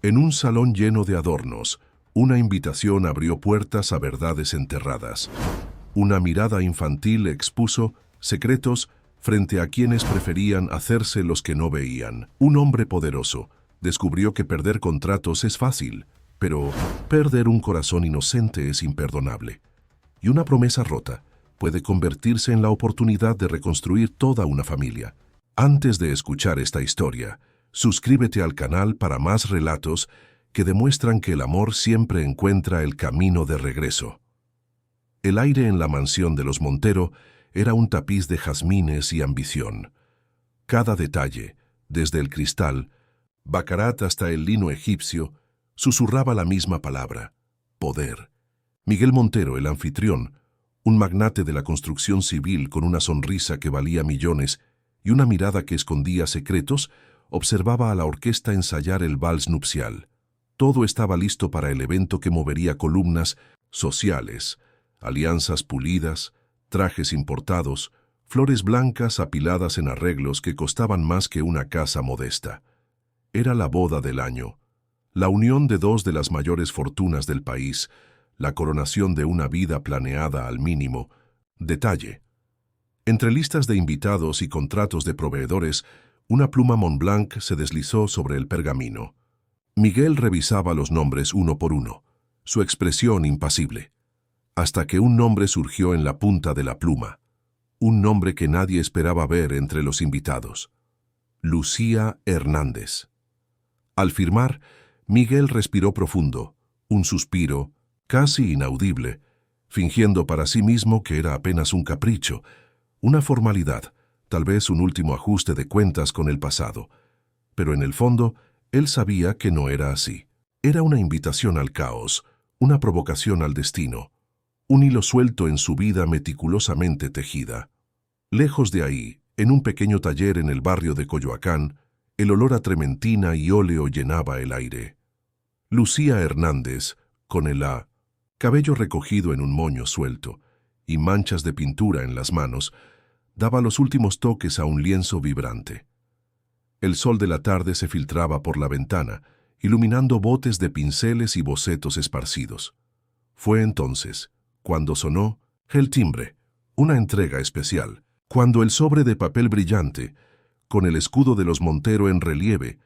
En un salón lleno de adornos, una invitación abrió puertas a verdades enterradas. Una mirada infantil expuso secretos frente a quienes preferían hacerse los que no veían. Un hombre poderoso descubrió que perder contratos es fácil, pero perder un corazón inocente es imperdonable. Y una promesa rota puede convertirse en la oportunidad de reconstruir toda una familia. Antes de escuchar esta historia, suscríbete al canal para más relatos que demuestran que el amor siempre encuentra el camino de regreso. El aire en la mansión de los Montero era un tapiz de jazmines y ambición. Cada detalle, desde el cristal, bacarat hasta el lino egipcio, susurraba la misma palabra: poder. Miguel Montero, el anfitrión, un magnate de la construcción civil con una sonrisa que valía millones y una mirada que escondía secretos, observaba a la orquesta ensayar el vals nupcial. Todo estaba listo para el evento que movería columnas sociales, alianzas pulidas, trajes importados, flores blancas apiladas en arreglos que costaban más que una casa modesta. Era la boda del año, la unión de dos de las mayores fortunas del país, la coronación de una vida planeada al mínimo. Detalle: entre listas de invitados y contratos de proveedores, una pluma Montblanc se deslizó sobre el pergamino. Miguel revisaba los nombres uno por uno, su expresión impasible, hasta que un nombre surgió en la punta de la pluma, un nombre que nadie esperaba ver entre los invitados: Lucía Hernández. Al firmar, Miguel respiró profundo, un suspiro, casi inaudible, fingiendo para sí mismo que era apenas un capricho, una formalidad, tal vez un último ajuste de cuentas con el pasado. Pero en el fondo, él sabía que no era así. Era una invitación al caos, una provocación al destino, un hilo suelto en su vida meticulosamente tejida. Lejos de ahí, en un pequeño taller en el barrio de Coyoacán, el olor a trementina y óleo llenaba el aire. Lucía Hernández, con el cabello recogido en un moño suelto y manchas de pintura en las manos, daba los últimos toques a un lienzo vibrante. El sol de la tarde se filtraba por la ventana, iluminando botes de pinceles y bocetos esparcidos. Fue entonces cuando sonó el timbre, una entrega especial, cuando el sobre de papel brillante, con el escudo de los Montero en relieve,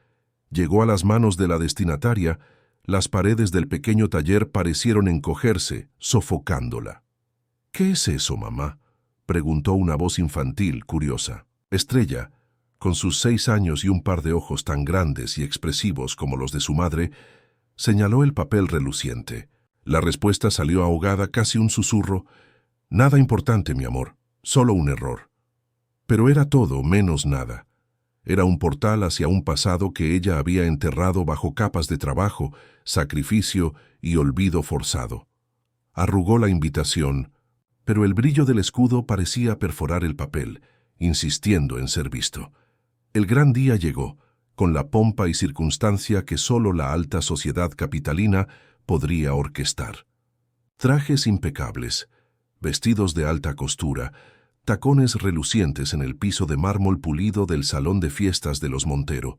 llegó a las manos de la destinataria. Las paredes del pequeño taller parecieron encogerse, sofocándola. «¿Qué es eso, mamá?», preguntó una voz infantil, curiosa. Estrella, con sus 6 años y un par de ojos tan grandes y expresivos como los de su madre, señaló el papel reluciente. La respuesta salió ahogada, casi un susurro: «Nada importante, mi amor, solo un error». Pero era todo menos nada. Era un portal hacia un pasado que ella había enterrado bajo capas de trabajo, sacrificio y olvido forzado. Arrugó la invitación, pero el brillo del escudo parecía perforar el papel, insistiendo en ser visto. El gran día llegó, con la pompa y circunstancia que solo la alta sociedad capitalina podría orquestar. Trajes impecables, vestidos de alta costura, tacones relucientes en el piso de mármol pulido del salón de fiestas de los Montero,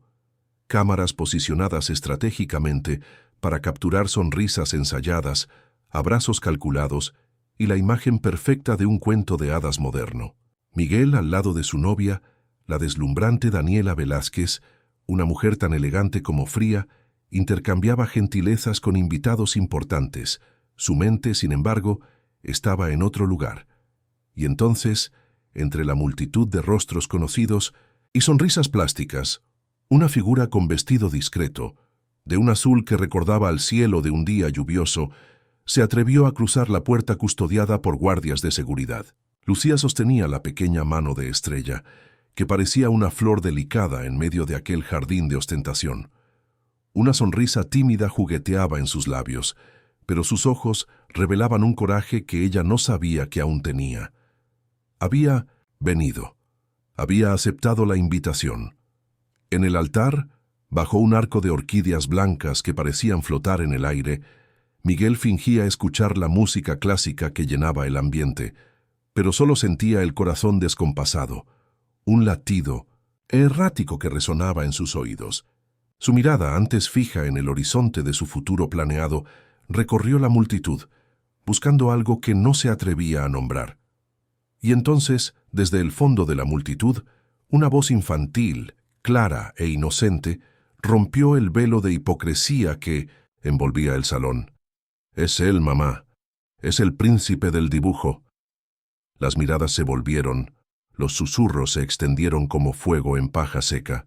cámaras posicionadas estratégicamente para capturar sonrisas ensayadas, abrazos calculados y la imagen perfecta de un cuento de hadas moderno. Miguel al lado de su novia, la deslumbrante Daniela Velázquez, una mujer tan elegante como fría, intercambiaba gentilezas con invitados importantes. Su mente, sin embargo, estaba en otro lugar. Y entonces, entre la multitud de rostros conocidos y sonrisas plásticas, una figura con vestido discreto, de un azul que recordaba al cielo de un día lluvioso, se atrevió a cruzar la puerta custodiada por guardias de seguridad. Lucía sostenía la pequeña mano de Estrella, que parecía una flor delicada en medio de aquel jardín de ostentación. Una sonrisa tímida jugueteaba en sus labios, pero sus ojos revelaban un coraje que ella no sabía que aún tenía. Había venido. Había aceptado la invitación. En el altar, bajo un arco de orquídeas blancas que parecían flotar en el aire, Miguel fingía escuchar la música clásica que llenaba el ambiente, pero solo sentía el corazón descompasado, un latido errático que resonaba en sus oídos. Su mirada, antes fija en el horizonte de su futuro planeado, recorrió la multitud, buscando algo que no se atrevía a nombrar. Y entonces, desde el fondo de la multitud, una voz infantil, clara e inocente, rompió el velo de hipocresía que envolvía el salón. «Es él, mamá. Es el príncipe del dibujo». Las miradas se volvieron, los susurros se extendieron como fuego en paja seca.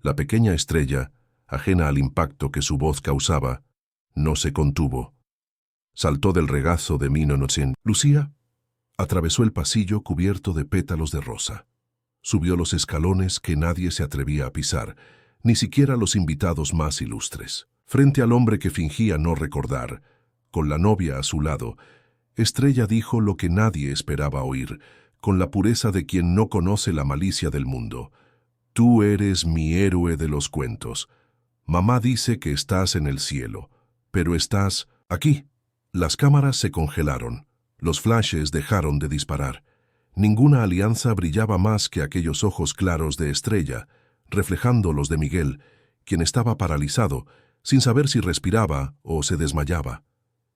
La pequeña Estrella, ajena al impacto que su voz causaba, no se contuvo. Saltó del regazo de Mino Nocin. Lucía atravesó el pasillo cubierto de pétalos de rosa. Subió los escalones que nadie se atrevía a pisar, ni siquiera los invitados más ilustres. Frente al hombre que fingía no recordar, con la novia a su lado, Estrella dijo lo que nadie esperaba oír, con la pureza de quien no conoce la malicia del mundo. «Tú eres mi héroe de los cuentos. Mamá dice que estás en el cielo, pero estás aquí». Las cámaras se congelaron, los flashes dejaron de disparar. Ninguna alianza brillaba más que aquellos ojos claros de Estrella, reflejando los de Miguel, quien estaba paralizado, sin saber si respiraba o se desmayaba.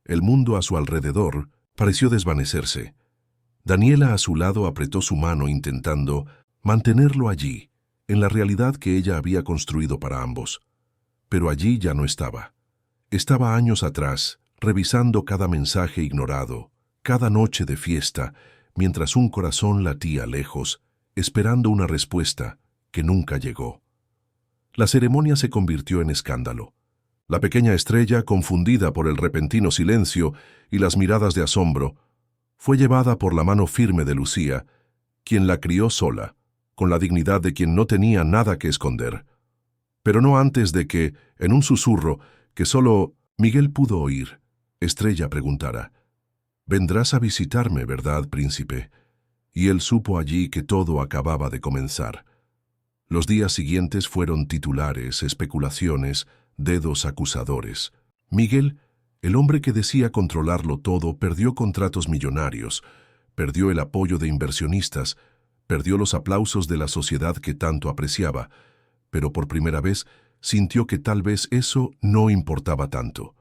El mundo a su alrededor pareció desvanecerse. Daniela a su lado apretó su mano intentando mantenerlo allí, en la realidad que ella había construido para ambos. Pero allí ya no estaba. Estaba años atrás, revisando cada mensaje ignorado, cada noche de fiesta, mientras un corazón latía lejos, esperando una respuesta que nunca llegó. La ceremonia se convirtió en escándalo. La pequeña Estrella, confundida por el repentino silencio y las miradas de asombro, fue llevada por la mano firme de Lucía, quien la crió sola, con la dignidad de quien no tenía nada que esconder. Pero no antes de que, en un susurro que solo Miguel pudo oír, Estrella preguntara: «Vendrás a visitarme, ¿verdad, príncipe?» Y él supo allí que todo acababa de comenzar. Los días siguientes fueron titulares, especulaciones, dedos acusadores. Miguel, el hombre que decía controlarlo todo, perdió contratos millonarios, perdió el apoyo de inversionistas, perdió los aplausos de la sociedad que tanto apreciaba, pero por primera vez sintió que tal vez eso no importaba tanto.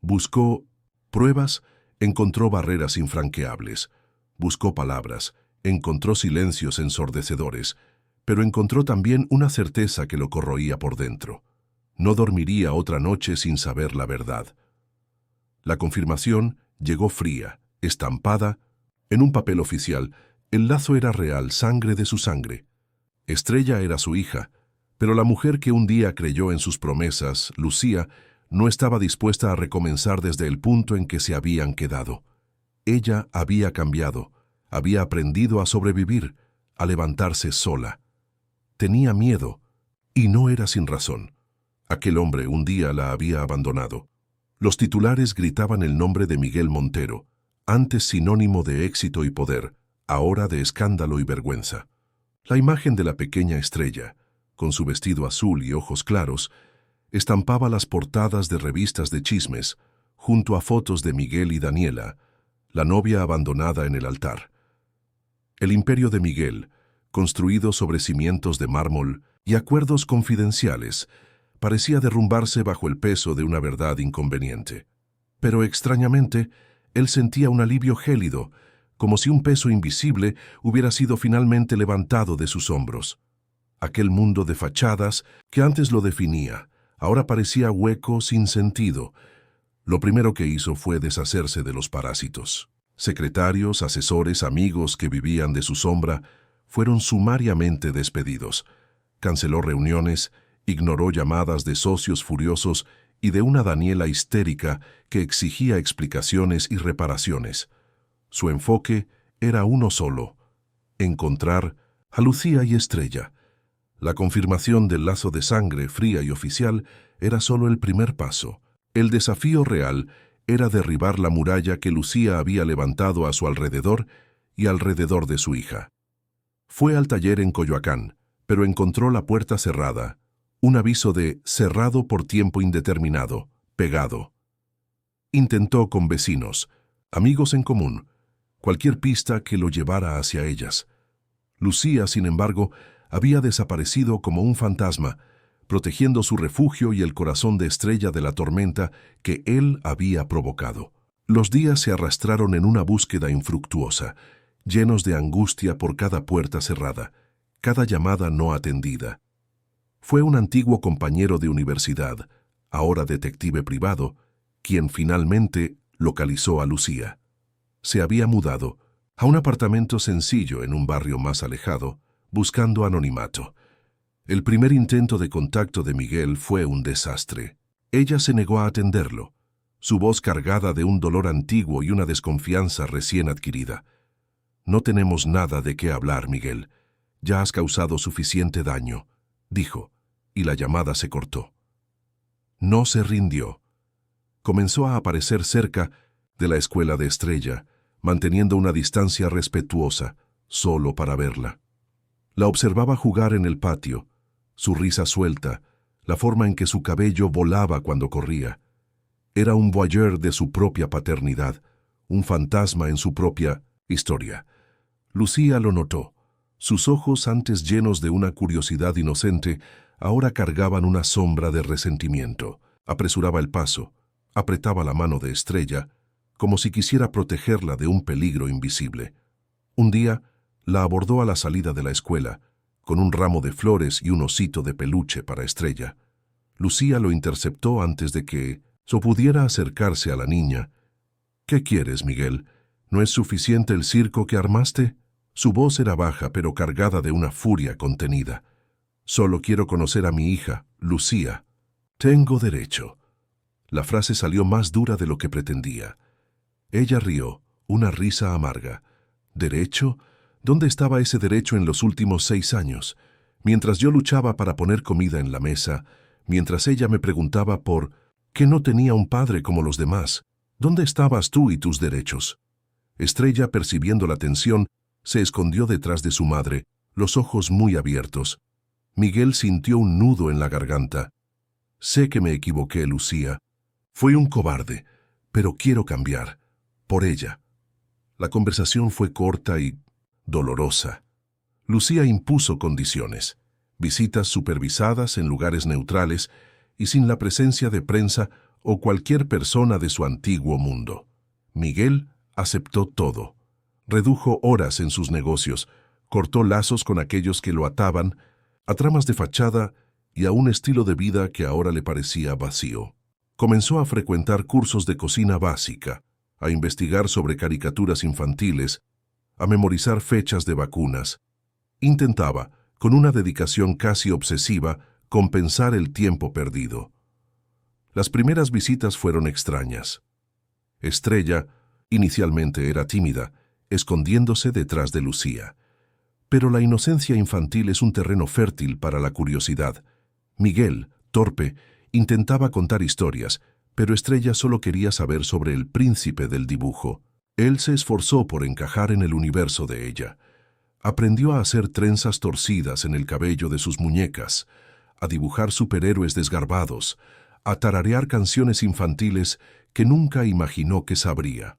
Buscó pruebas, encontró barreras infranqueables. Buscó palabras, encontró silencios ensordecedores, pero encontró también una certeza que lo corroía por dentro. No dormiría otra noche sin saber la verdad. La confirmación llegó fría, estampada, en un papel oficial. El lazo era real, sangre de su sangre. Estrella era su hija, pero la mujer que un día creyó en sus promesas, Lucía, no estaba dispuesta a recomenzar desde el punto en que se habían quedado. Ella había cambiado, había aprendido a sobrevivir, a levantarse sola. Tenía miedo, y no era sin razón. Aquel hombre un día la había abandonado. Los titulares gritaban el nombre de Miguel Montero, antes sinónimo de éxito y poder, ahora de escándalo y vergüenza. La imagen de la pequeña Estrella, con su vestido azul y ojos claros, estampaba las portadas de revistas de chismes, junto a fotos de Miguel y Daniela, la novia abandonada en el altar. El imperio de Miguel, construido sobre cimientos de mármol y acuerdos confidenciales, parecía derrumbarse bajo el peso de una verdad inconveniente. Pero extrañamente, él sentía un alivio gélido, como si un peso invisible hubiera sido finalmente levantado de sus hombros. Aquel mundo de fachadas que antes lo definía, ahora parecía hueco, sin sentido. Lo primero que hizo fue deshacerse de los parásitos. Secretarios, asesores, amigos que vivían de su sombra fueron sumariamente despedidos. Canceló reuniones, ignoró llamadas de socios furiosos y de una Daniela histérica que exigía explicaciones y reparaciones. Su enfoque era uno solo: encontrar a Lucía y Estrella. La confirmación del lazo de sangre fría y oficial era solo el primer paso. El desafío real era derribar la muralla que Lucía había levantado a su alrededor y alrededor de su hija. Fue al taller en Coyoacán, pero encontró la puerta cerrada, un aviso de «cerrado por tiempo indeterminado», pegado. Intentó con vecinos, amigos en común, cualquier pista que lo llevara hacia ellas. Lucía, sin embargo, había desaparecido como un fantasma, protegiendo su refugio y el corazón de Estrella de la tormenta que él había provocado. Los días se arrastraron en una búsqueda infructuosa, llenos de angustia por cada puerta cerrada, cada llamada no atendida. Fue un antiguo compañero de universidad, ahora detective privado, quien finalmente localizó a Lucía. Se había mudado a un apartamento sencillo en un barrio más alejado, buscando anonimato. El primer intento de contacto de Miguel fue un desastre. Ella se negó a atenderlo, su voz cargada de un dolor antiguo y una desconfianza recién adquirida. «No tenemos nada de qué hablar, Miguel. Ya has causado suficiente daño», dijo, y la llamada se cortó. No se rindió. Comenzó a aparecer cerca de la escuela de Estrella, manteniendo una distancia respetuosa, solo para verla. La observaba jugar en el patio, su risa suelta, la forma en que su cabello volaba cuando corría. Era un voyeur de su propia paternidad, un fantasma en su propia historia. Lucía lo notó. Sus ojos, antes llenos de una curiosidad inocente, ahora cargaban una sombra de resentimiento. Apresuraba el paso, apretaba la mano de Estrella, como si quisiera protegerla de un peligro invisible. Un día, la abordó a la salida de la escuela, con un ramo de flores y un osito de peluche para Estrella. Lucía lo interceptó antes de que pudiera acercarse a la niña. «¿Qué quieres, Miguel? ¿No es suficiente el circo que armaste?» Su voz era baja, pero cargada de una furia contenida. «Solo quiero conocer a mi hija, Lucía. Tengo derecho». La frase salió más dura de lo que pretendía. Ella rió, una risa amarga. ¿Derecho? ¿Dónde estaba ese derecho en los últimos 6 años? Mientras yo luchaba para poner comida en la mesa, mientras ella me preguntaba por qué no tenía un padre como los demás, ¿dónde estabas tú y tus derechos? Estrella, percibiendo la tensión, se escondió detrás de su madre, los ojos muy abiertos. Miguel sintió un nudo en la garganta. «Sé que me equivoqué, Lucía. Fui un cobarde, pero quiero cambiar. Por ella». La conversación fue corta y dolorosa. Lucía impuso condiciones: visitas supervisadas en lugares neutrales y sin la presencia de prensa o cualquier persona de su antiguo mundo. Miguel aceptó todo. Redujo horas en sus negocios, cortó lazos con aquellos que lo ataban, a tramas de fachada y a un estilo de vida que ahora le parecía vacío. Comenzó a frecuentar cursos de cocina básica, a investigar sobre caricaturas infantiles, a memorizar fechas de vacunas. Intentaba, con una dedicación casi obsesiva, compensar el tiempo perdido. Las primeras visitas fueron extrañas. Estrella inicialmente era tímida, escondiéndose detrás de Lucía. Pero la inocencia infantil es un terreno fértil para la curiosidad. Miguel, torpe, intentaba contar historias, pero Estrella solo quería saber sobre el príncipe del dibujo. Él se esforzó por encajar en el universo de ella. Aprendió a hacer trenzas torcidas en el cabello de sus muñecas, a dibujar superhéroes desgarbados, a tararear canciones infantiles que nunca imaginó que sabría.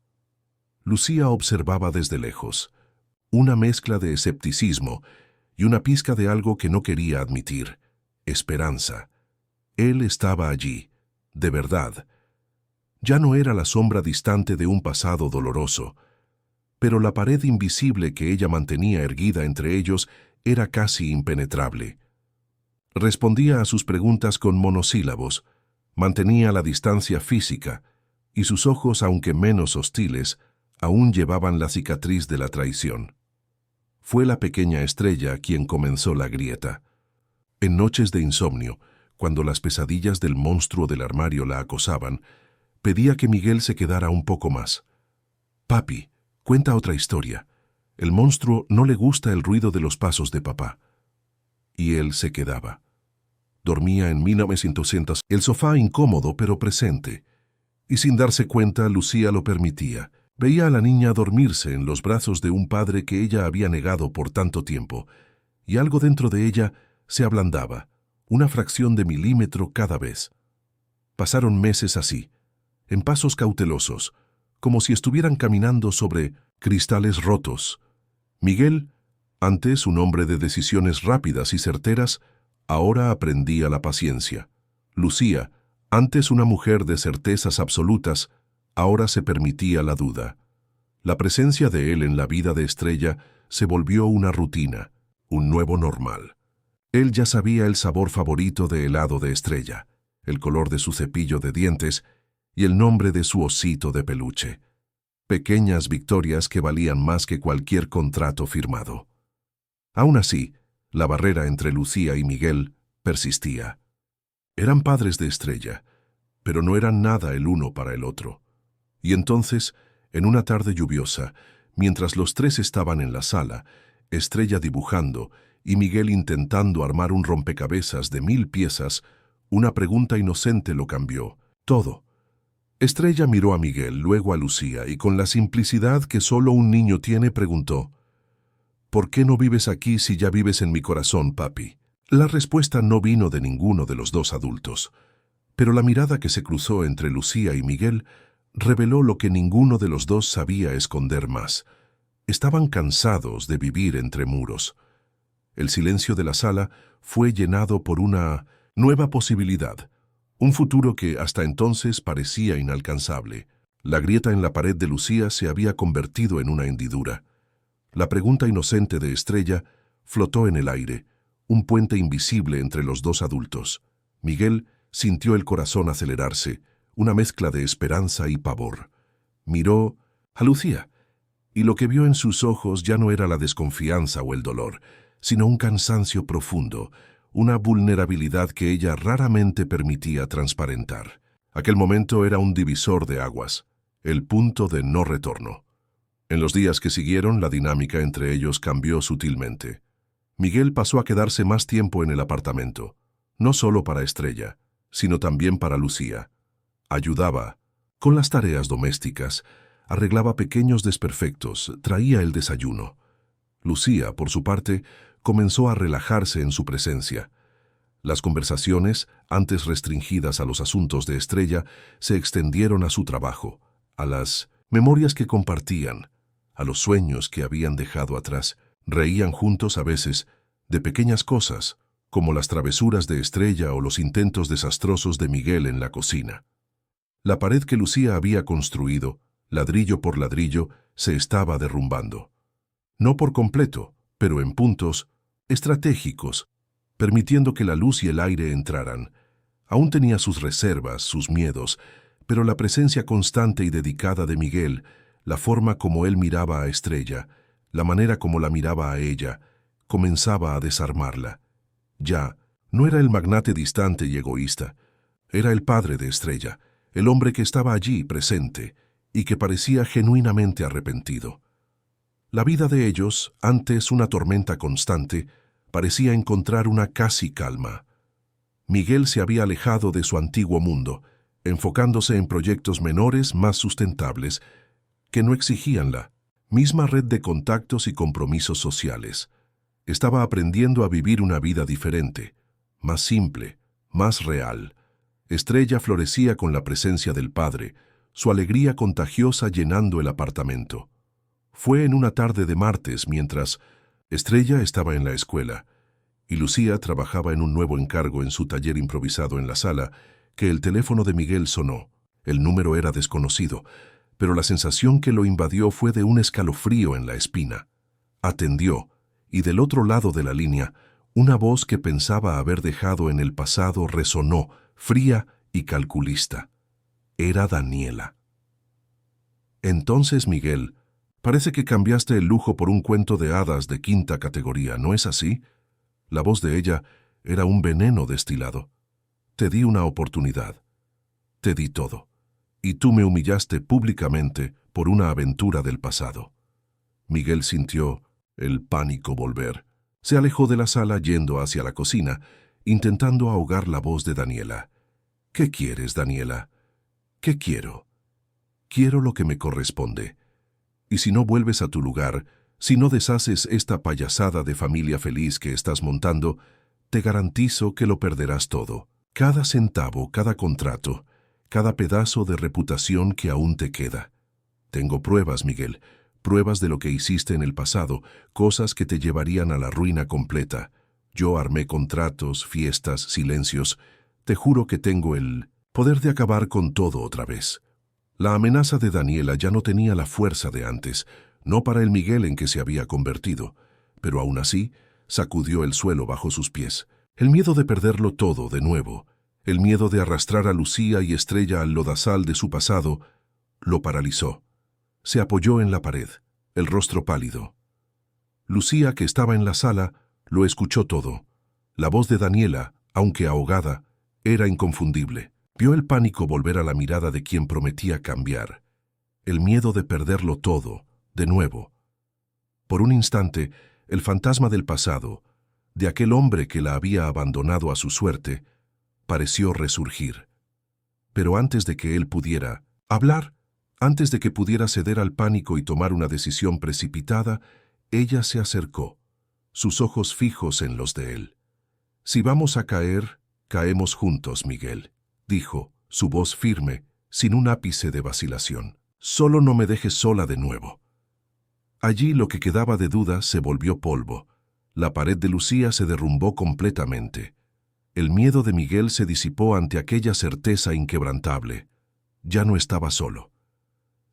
Lucía observaba desde lejos, una mezcla de escepticismo y una pizca de algo que no quería admitir: esperanza. Él estaba allí, de verdad. Ya no era la sombra distante de un pasado doloroso, pero la pared invisible que ella mantenía erguida entre ellos era casi impenetrable. Respondía a sus preguntas con monosílabos, mantenía la distancia física, y sus ojos, aunque menos hostiles, aún llevaban la cicatriz de la traición. Fue la pequeña Estrella quien comenzó la grieta. En noches de insomnio, cuando las pesadillas del monstruo del armario la acosaban, pedía que Miguel se quedara un poco más. «Papi, cuenta otra historia. El monstruo no le gusta el ruido de los pasos de papá». Y él se quedaba. Dormía en 1900, el sofá incómodo pero presente. Y sin darse cuenta, Lucía lo permitía. Veía a la niña dormirse en los brazos de un padre que ella había negado por tanto tiempo, y algo dentro de ella se ablandaba, una fracción de milímetro cada vez. Pasaron meses así, en pasos cautelosos, como si estuvieran caminando sobre cristales rotos. Miguel, antes un hombre de decisiones rápidas y certeras, Ahora aprendía la paciencia. Lucía, antes una mujer de certezas absolutas, ahora se permitía la duda. La presencia de él en la vida de Estrella se volvió una rutina, un nuevo normal. Él ya sabía el sabor favorito de helado de Estrella, el color de su cepillo de dientes y el nombre de su osito de peluche. Pequeñas victorias que valían más que cualquier contrato firmado. Aún así, la barrera entre Lucía y Miguel persistía. Eran padres de Estrella, pero no eran nada el uno para el otro. Y entonces, en una tarde lluviosa, mientras los tres estaban en la sala, Estrella dibujando y Miguel intentando armar un rompecabezas de 1000 piezas, una pregunta inocente lo cambió. Todo. Estrella miró a Miguel, luego a Lucía, y con la simplicidad que solo un niño tiene, preguntó: ¿Por qué no vives aquí si ya vives en mi corazón, papi? La respuesta no vino de ninguno de los dos adultos, pero la mirada que se cruzó entre Lucía y Miguel reveló lo que ninguno de los dos sabía esconder más. Estaban cansados de vivir entre muros. El silencio de la sala fue llenado por una nueva posibilidad, un futuro que hasta entonces parecía inalcanzable. La grieta en la pared de Lucía se había convertido en una hendidura. La pregunta inocente de Estrella flotó en el aire, un puente invisible entre los dos adultos. Miguel sintió el corazón acelerarse, una mezcla de esperanza y pavor. Miró a Lucía, y lo que vio en sus ojos ya no era la desconfianza o el dolor, sino un cansancio profundo, una vulnerabilidad que ella raramente permitía transparentar. Aquel momento era un divisor de aguas, el punto de no retorno. En los días que siguieron, la dinámica entre ellos cambió sutilmente. Miguel pasó a quedarse más tiempo en el apartamento, no solo para Estrella, sino también para Lucía. Ayudaba con las tareas domésticas, arreglaba pequeños desperfectos, traía el desayuno. Lucía, por su parte, comenzó a relajarse en su presencia. Las conversaciones, antes restringidas a los asuntos de Estrella, se extendieron a su trabajo, a las memorias que compartían, a los sueños que habían dejado atrás. Reían juntos a veces de pequeñas cosas, como las travesuras de Estrella o los intentos desastrosos de Miguel en la cocina. La pared que Lucía había construido, ladrillo por ladrillo, se estaba derrumbando. No por completo, pero en puntos estratégicos, permitiendo que la luz y el aire entraran. Aún tenía sus reservas, sus miedos, pero la presencia constante y dedicada de Miguel, la forma como él miraba a Estrella, la manera como la miraba a ella, comenzaba a desarmarla. Ya, no era el magnate distante y egoísta, era el padre de Estrella, el hombre que estaba allí presente y que parecía genuinamente arrepentido. La vida de ellos, antes una tormenta constante, parecía encontrar una casi calma. Miguel se había alejado de su antiguo mundo, enfocándose en proyectos menores más sustentables, que no exigían la misma red de contactos y compromisos sociales. Estaba aprendiendo a vivir una vida diferente, más simple, más real. Estrella florecía con la presencia del padre, su alegría contagiosa llenando el apartamento. Fue en una tarde de martes mientras Estrella estaba en la escuela y Lucía trabajaba en un nuevo encargo en su taller improvisado en la sala, que el teléfono de Miguel sonó. El número era desconocido, pero la sensación que lo invadió fue de un escalofrío en la espina. Atendió, y del otro lado de la línea, una voz que pensaba haber dejado en el pasado resonó, fría y calculista. Era Daniela. Entonces, Miguel, parece que cambiaste el lujo por un cuento de hadas de quinta categoría, ¿no es así? La voz de ella era un veneno destilado. Te di una oportunidad. Te di todo. Y tú me humillaste públicamente por una aventura del pasado. Miguel sintió el pánico volver. Se alejó de la sala yendo hacia la cocina, intentando ahogar la voz de Daniela. ¿Qué quieres, Daniela? ¿Qué quiero? Quiero lo que me corresponde. Y si no vuelves a tu lugar, si no deshaces esta payasada de familia feliz que estás montando, te garantizo que lo perderás todo. Cada centavo, cada contrato, cada pedazo de reputación que aún te queda. Tengo pruebas, Miguel, pruebas de lo que hiciste en el pasado, cosas que te llevarían a la ruina completa. Yo armé contratos, fiestas, silencios. Te juro que tengo el poder de acabar con todo otra vez. La amenaza de Daniela ya no tenía la fuerza de antes, no para el Miguel en que se había convertido, pero aún así sacudió el suelo bajo sus pies. El miedo de perderlo todo de nuevo, el miedo de arrastrar a Lucía y Estrella al lodazal de su pasado, lo paralizó. Se apoyó en la pared, el rostro pálido. Lucía, que estaba en la sala, lo escuchó todo. La voz de Daniela, aunque ahogada, era inconfundible. Vio el pánico volver a la mirada de quien prometía cambiar. El miedo de perderlo todo, de nuevo. Por un instante, el fantasma del pasado, de aquel hombre que la había abandonado a su suerte, pareció resurgir. Pero antes de que él pudiera hablar, antes de que pudiera ceder al pánico y tomar una decisión precipitada, ella se acercó, sus ojos fijos en los de él. «Si vamos a caer, caemos juntos, Miguel», dijo, su voz firme, sin un ápice de vacilación. «Solo no me dejes sola de nuevo». Allí lo que quedaba de duda se volvió polvo. La pared de Lucía se derrumbó completamente. El miedo de Miguel se disipó ante aquella certeza inquebrantable. Ya no estaba solo.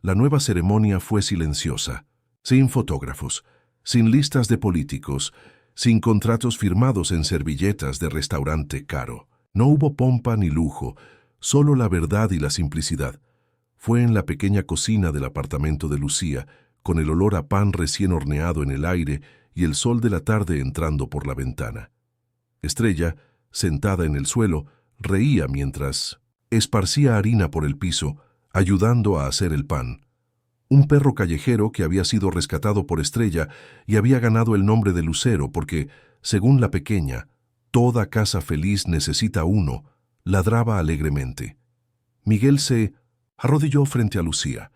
La nueva ceremonia fue silenciosa, sin fotógrafos, sin listas de políticos, sin contratos firmados en servilletas de restaurante caro. No hubo pompa ni lujo, solo la verdad y la simplicidad. Fue en la pequeña cocina del apartamento de Lucía, con el olor a pan recién horneado en el aire y el sol de la tarde entrando por la ventana. Estrella, sentada en el suelo, reía mientras esparcía harina por el piso, ayudando a hacer el pan. Un perro callejero que había sido rescatado por Estrella y había ganado el nombre de Lucero porque, según la pequeña, toda casa feliz necesita uno, ladraba alegremente. Miguel se arrodilló frente a Lucía,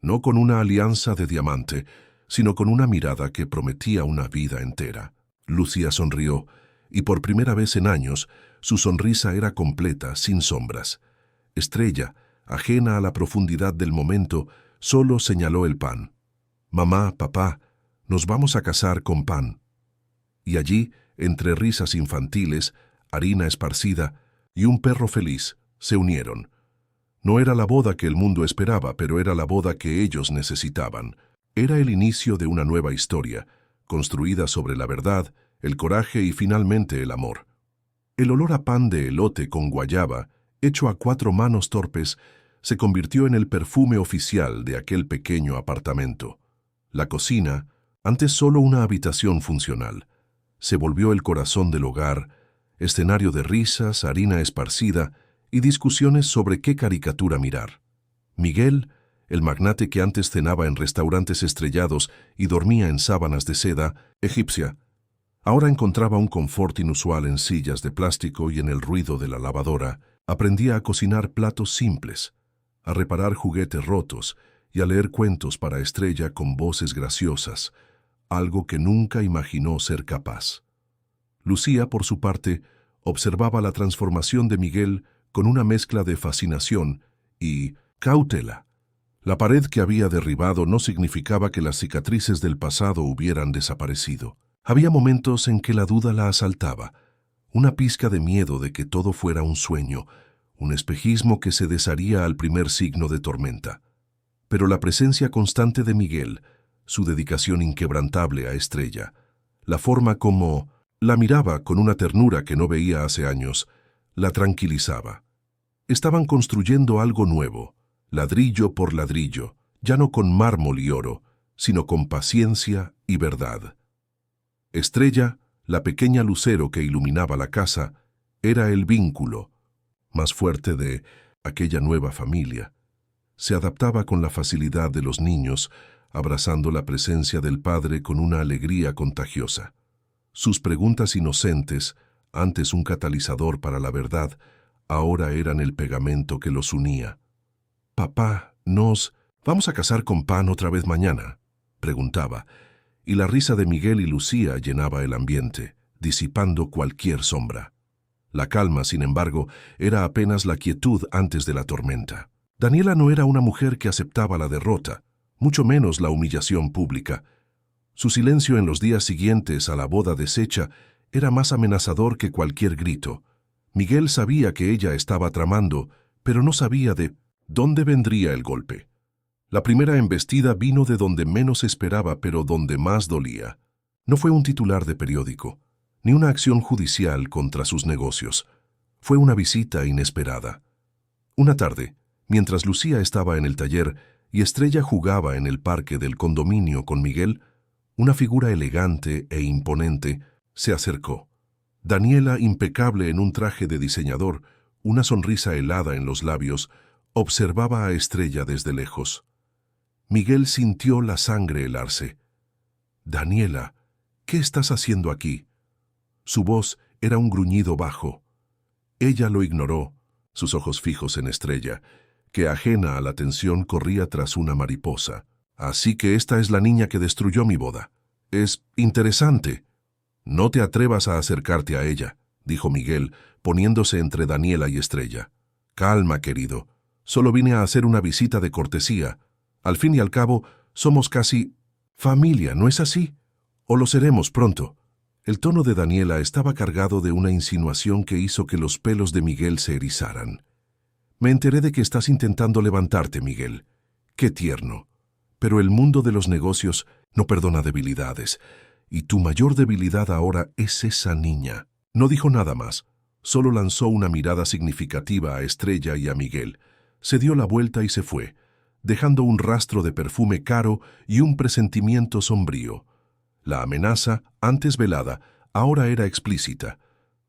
no con una alianza de diamante, sino con una mirada que prometía una vida entera. Lucía sonrió, y por primera vez en años, su sonrisa era completa, sin sombras. Estrella, ajena a la profundidad del momento, solo señaló el pan. «Mamá, papá, nos vamos a casar con pan». Y allí, entre risas infantiles, harina esparcida y un perro feliz, se unieron. No era la boda que el mundo esperaba, pero era la boda que ellos necesitaban. Era el inicio de una nueva historia, construida sobre la verdad, el coraje y finalmente el amor. El olor a pan de elote con guayaba, hecho a 4 manos torpes, se convirtió en el perfume oficial de aquel pequeño apartamento. La cocina, antes solo una habitación funcional, se volvió el corazón del hogar, escenario de risas, harina esparcida y discusiones sobre qué caricatura mirar. Miguel, el magnate que antes cenaba en restaurantes estrellados y dormía en sábanas de seda egipcia, ahora encontraba un confort inusual en sillas de plástico y en el ruido de la lavadora. Aprendía a cocinar platos simples, a reparar juguetes rotos y a leer cuentos para Estrella con voces graciosas, algo que nunca imaginó ser capaz. Lucía, por su parte, observaba la transformación de Miguel con una mezcla de fascinación y cautela. La pared que había derribado no significaba que las cicatrices del pasado hubieran desaparecido. Había momentos en que la duda la asaltaba, una pizca de miedo de que todo fuera un sueño, un espejismo que se desharía al primer signo de tormenta. Pero la presencia constante de Miguel, su dedicación inquebrantable a Estrella, la forma como la miraba con una ternura que no veía hace años, la tranquilizaba. Estaban construyendo algo nuevo, ladrillo por ladrillo, ya no con mármol y oro, sino con paciencia y verdad. Estrella, la pequeña lucero que iluminaba la casa, era el vínculo más fuerte de aquella nueva familia. Se adaptaba con la facilidad de los niños, abrazando la presencia del padre con una alegría contagiosa. Sus preguntas inocentes, antes un catalizador para la verdad, ahora eran el pegamento que los unía. «Papá, ¿vamos a casar con pan otra vez mañana?», preguntaba, y la risa de Miguel y Lucía llenaba el ambiente, disipando cualquier sombra. La calma, sin embargo, era apenas la quietud antes de la tormenta. Daniela no era una mujer que aceptaba la derrota, mucho menos la humillación pública. Su silencio en los días siguientes a la boda deshecha era más amenazador que cualquier grito. Miguel sabía que ella estaba tramando, pero no sabía de dónde vendría el golpe. La primera embestida vino de donde menos esperaba, pero donde más dolía. No fue un titular de periódico, ni una acción judicial contra sus negocios. Fue una visita inesperada. Una tarde, mientras Lucía estaba en el taller y Estrella jugaba en el parque del condominio con Miguel, una figura elegante e imponente se acercó. Daniela, impecable en un traje de diseñador, una sonrisa helada en los labios, observaba a Estrella desde lejos. Miguel sintió la sangre helarse. «Daniela, ¿qué estás haciendo aquí?» Su voz era un gruñido bajo. Ella lo ignoró, sus ojos fijos en Estrella, que ajena a la tensión corría tras una mariposa. «Así que esta es la niña que destruyó mi boda. Es interesante». «No te atrevas a acercarte a ella», dijo Miguel, poniéndose entre Daniela y Estrella. «Calma, querido. Solo vine a hacer una visita de cortesía. Al fin y al cabo, somos casi familia, ¿no es así? O lo seremos pronto». El tono de Daniela estaba cargado de una insinuación que hizo que los pelos de Miguel se erizaran. «Me enteré de que estás intentando levantarte, Miguel. Qué tierno. Pero el mundo de los negocios no perdona debilidades. Y tu mayor debilidad ahora es esa niña». No dijo nada más. Solo lanzó una mirada significativa a Estrella y a Miguel. Se dio la vuelta y se fue, dejando un rastro de perfume caro y un presentimiento sombrío. La amenaza, antes velada, ahora era explícita.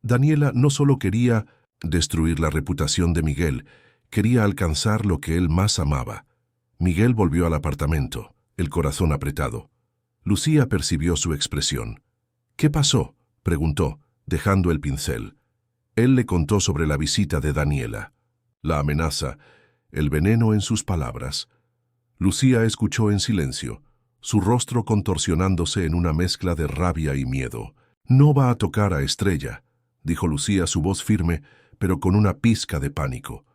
Daniela no solo quería destruir la reputación de Miguel, quería alcanzar lo que él más amaba. Miguel volvió al apartamento, el corazón apretado. Lucía percibió su expresión. «¿Qué pasó?», preguntó, dejando el pincel. Él le contó sobre la visita de Daniela, la amenaza, el veneno en sus palabras. Lucía escuchó en silencio, su rostro contorsionándose en una mezcla de rabia y miedo. «No va a tocar a Estrella», dijo Lucía, su voz firme, pero con una pizca de pánico.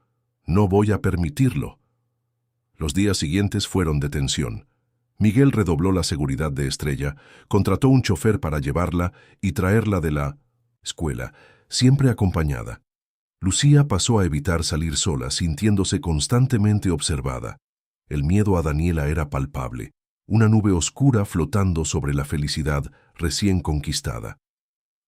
«No voy a permitirlo». Los días siguientes fueron de tensión. Miguel redobló la seguridad de Estrella, contrató un chofer para llevarla y traerla de la escuela, siempre acompañada. Lucía pasó a evitar salir sola, sintiéndose constantemente observada. El miedo a Daniela era palpable, una nube oscura flotando sobre la felicidad recién conquistada.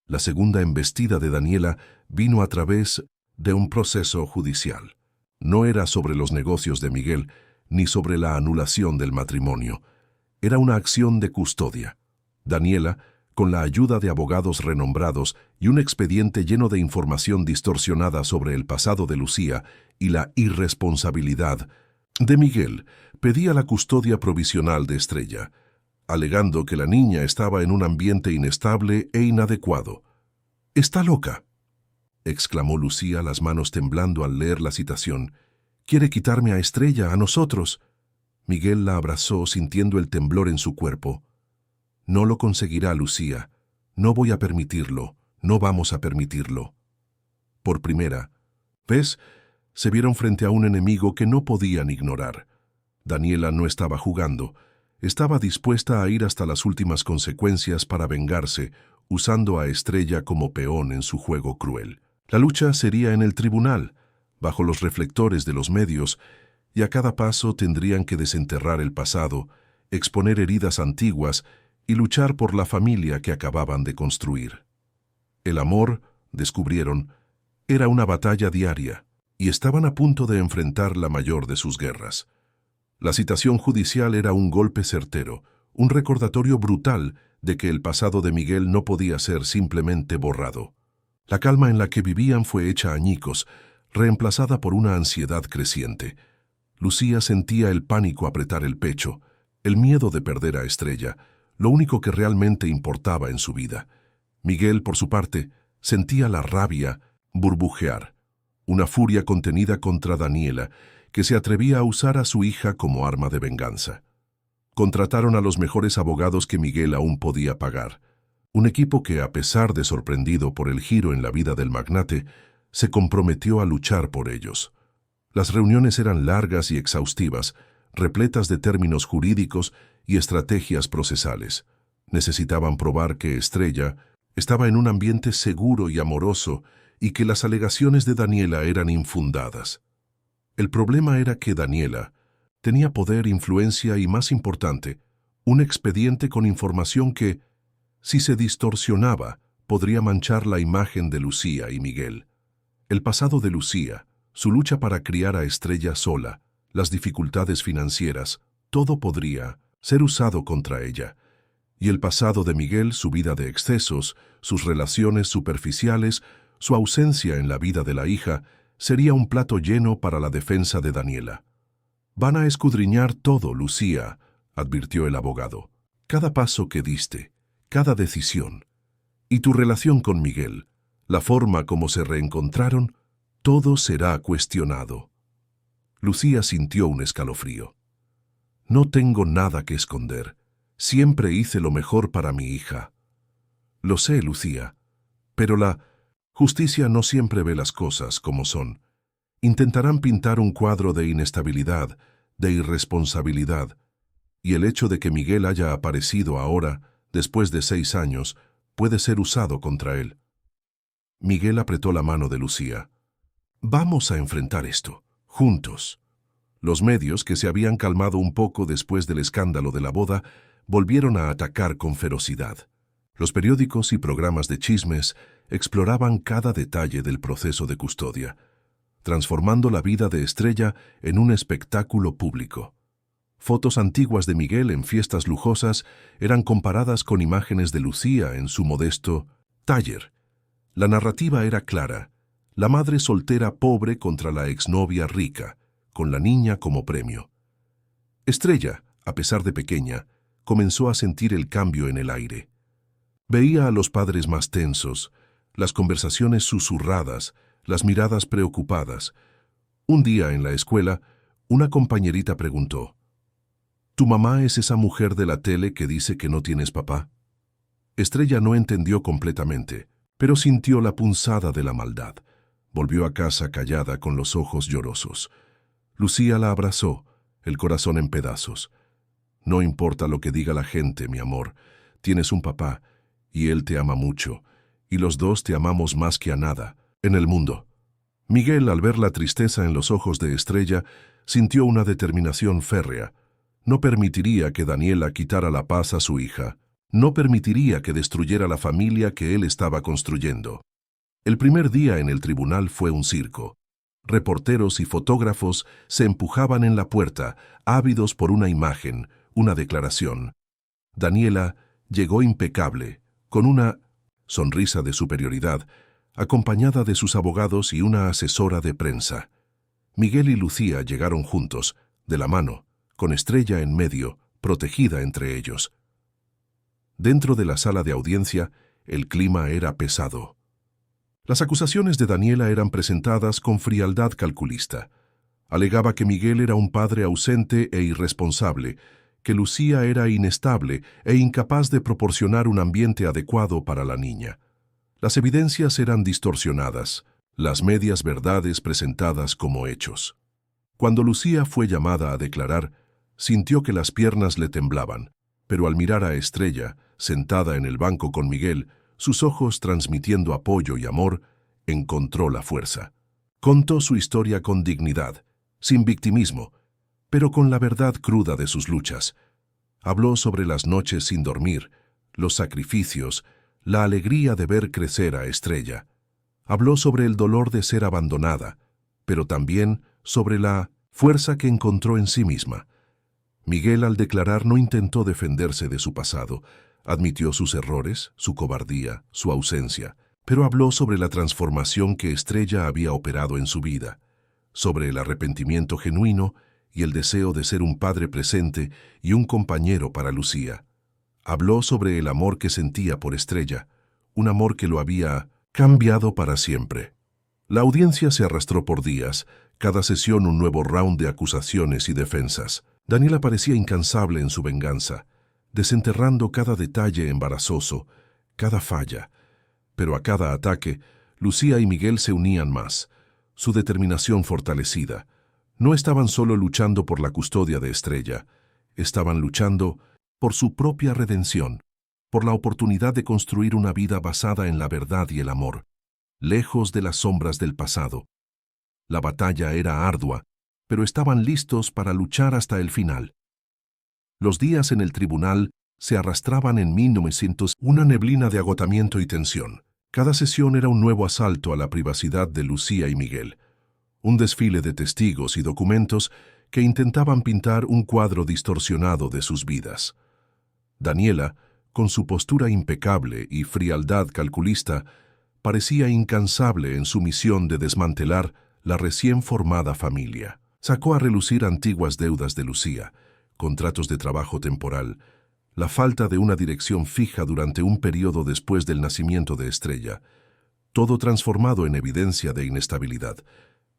La segunda embestida de Daniela vino a través de un proceso judicial. No era sobre los negocios de Miguel, ni sobre la anulación del matrimonio. Era una acción de custodia. Daniela, con la ayuda de abogados renombrados y un expediente lleno de información distorsionada sobre el pasado de Lucía y la irresponsabilidad de Miguel, pedía la custodia provisional de Estrella, alegando que la niña estaba en un ambiente inestable e inadecuado. «Está loca», exclamó Lucía, las manos temblando al leer la citación. «Quiere quitarme a Estrella, a nosotros». Miguel la abrazó, sintiendo el temblor en su cuerpo. «No lo conseguirá, Lucía. No voy a permitirlo. No vamos a permitirlo». Por primera vez, se vieron frente a un enemigo que no podían ignorar. Daniela no estaba jugando. Estaba dispuesta a ir hasta las últimas consecuencias para vengarse, usando a Estrella como peón en su juego cruel. La lucha sería en el tribunal, bajo los reflectores de los medios, y a cada paso tendrían que desenterrar el pasado, exponer heridas antiguas y luchar por la familia que acababan de construir. El amor, descubrieron, era una batalla diaria, y estaban a punto de enfrentar la mayor de sus guerras. La citación judicial era un golpe certero, un recordatorio brutal de que el pasado de Miguel no podía ser simplemente borrado. La calma en la que vivían fue hecha añicos, reemplazada por una ansiedad creciente. Lucía sentía el pánico apretar el pecho, el miedo de perder a Estrella, lo único que realmente importaba en su vida. Miguel, por su parte, sentía la rabia burbujear, una furia contenida contra Daniela, que se atrevía a usar a su hija como arma de venganza. Contrataron a los mejores abogados que Miguel aún podía pagar, un equipo que, a pesar de sorprendido por el giro en la vida del magnate, se comprometió a luchar por ellos. Las reuniones eran largas y exhaustivas, repletas de términos jurídicos y estrategias procesales. Necesitaban probar que Estrella Estaba en un ambiente seguro y amoroso y que las alegaciones de Daniela eran infundadas. El problema era que Daniela tenía poder, influencia y, más importante, un expediente con información que, si se distorsionaba, podría manchar la imagen de Lucía y Miguel. El pasado de Lucía, su lucha para criar a Estrella sola, las dificultades financieras, todo podría ser usado contra ella. Y el pasado de Miguel, su vida de excesos, sus relaciones superficiales, su ausencia en la vida de la hija, sería un plato lleno para la defensa de Daniela. «Van a escudriñar todo, Lucía», advirtió el abogado. «Cada paso que diste, cada decisión. Y tu relación con Miguel, la forma como se reencontraron, todo será cuestionado». Lucía sintió un escalofrío. «No tengo nada que esconder. Siempre hice lo mejor para mi hija». «Lo sé, Lucía, pero la justicia no siempre ve las cosas como son. Intentarán pintar un cuadro de inestabilidad, de irresponsabilidad, y el hecho de que Miguel haya aparecido ahora, después de 6 años, puede ser usado contra él». Miguel apretó la mano de Lucía. «Vamos a enfrentar esto, juntos». Los medios, que se habían calmado un poco después del escándalo de la boda, volvieron a atacar con ferocidad. Los periódicos y programas de chismes exploraban cada detalle del proceso de custodia, transformando la vida de Estrella en un espectáculo público. Fotos antiguas de Miguel en fiestas lujosas eran comparadas con imágenes de Lucía en su modesto taller. La narrativa era clara: la madre soltera pobre contra la exnovia rica, con la niña como premio. Estrella, a pesar de pequeña, comenzó a sentir el cambio en el aire. Veía a los padres más tensos, las conversaciones susurradas, las miradas preocupadas. Un día en la escuela, una compañerita preguntó: «¿Tu mamá es esa mujer de la tele que dice que no tienes papá?». Estrella no entendió completamente, pero sintió la punzada de la maldad. Volvió a casa callada con los ojos llorosos. Lucía la abrazó, el corazón en pedazos. «No importa lo que diga la gente, mi amor. Tienes un papá, y él te ama mucho, y los dos te amamos más que a nada en el mundo». Miguel, al ver la tristeza en los ojos de Estrella, sintió una determinación férrea. No permitiría que Daniela quitara la paz a su hija. No permitiría que destruyera la familia que él estaba construyendo. El primer día en el tribunal fue un circo. Reporteros y fotógrafos se empujaban en la puerta, ávidos por una imagen, una declaración. Daniela llegó impecable, con una sonrisa de superioridad, acompañada de sus abogados y una asesora de prensa. Miguel y Lucía llegaron juntos, de la mano, con Estrella en medio, protegida entre ellos. Dentro de la sala de audiencia, el clima era pesado. Las acusaciones de Daniela eran presentadas con frialdad calculista. Alegaba que Miguel era un padre ausente e irresponsable, que Lucía era inestable e incapaz de proporcionar un ambiente adecuado para la niña. Las evidencias eran distorsionadas, las medias verdades presentadas como hechos. Cuando Lucía fue llamada a declarar, sintió que las piernas le temblaban, pero al mirar a Estrella, sentada en el banco con Miguel, sus ojos transmitiendo apoyo y amor, encontró la fuerza. Contó su historia con dignidad, sin victimismo, pero con la verdad cruda de sus luchas. Habló sobre las noches sin dormir, los sacrificios, la alegría de ver crecer a Estrella. Habló sobre el dolor de ser abandonada, pero también sobre la fuerza que encontró en sí misma. Miguel, al declarar, no intentó defenderse de su pasado. Admitió sus errores, su cobardía, su ausencia, pero habló sobre la transformación que Estrella había operado en su vida, sobre el arrepentimiento genuino y el deseo de ser un padre presente y un compañero para Lucía. Habló sobre el amor que sentía por Estrella, un amor que lo había cambiado para siempre. La audiencia se arrastró por días, cada sesión un nuevo round de acusaciones y defensas. Daniela parecía incansable en su venganza, desenterrando cada detalle embarazoso, cada falla. Pero a cada ataque, Lucía y Miguel se unían más, su determinación fortalecida. No estaban solo luchando por la custodia de Estrella, estaban luchando por su propia redención. por la oportunidad de construir una vida basada en la verdad y el amor, lejos de las sombras del pasado. La batalla era ardua, pero estaban listos para luchar hasta el final. Los días en el tribunal se arrastraban en 1900, una neblina de agotamiento y tensión. Cada sesión era un nuevo asalto a la privacidad de Lucía y Miguel, un desfile de testigos y documentos que intentaban pintar un cuadro distorsionado de sus vidas. Daniela, con su postura impecable y frialdad calculista, parecía incansable en su misión de desmantelar la recién formada familia. Sacó a relucir antiguas deudas de Lucía, contratos de trabajo temporal, la falta de una dirección fija durante un periodo después del nacimiento de Estrella, todo transformado en evidencia de inestabilidad.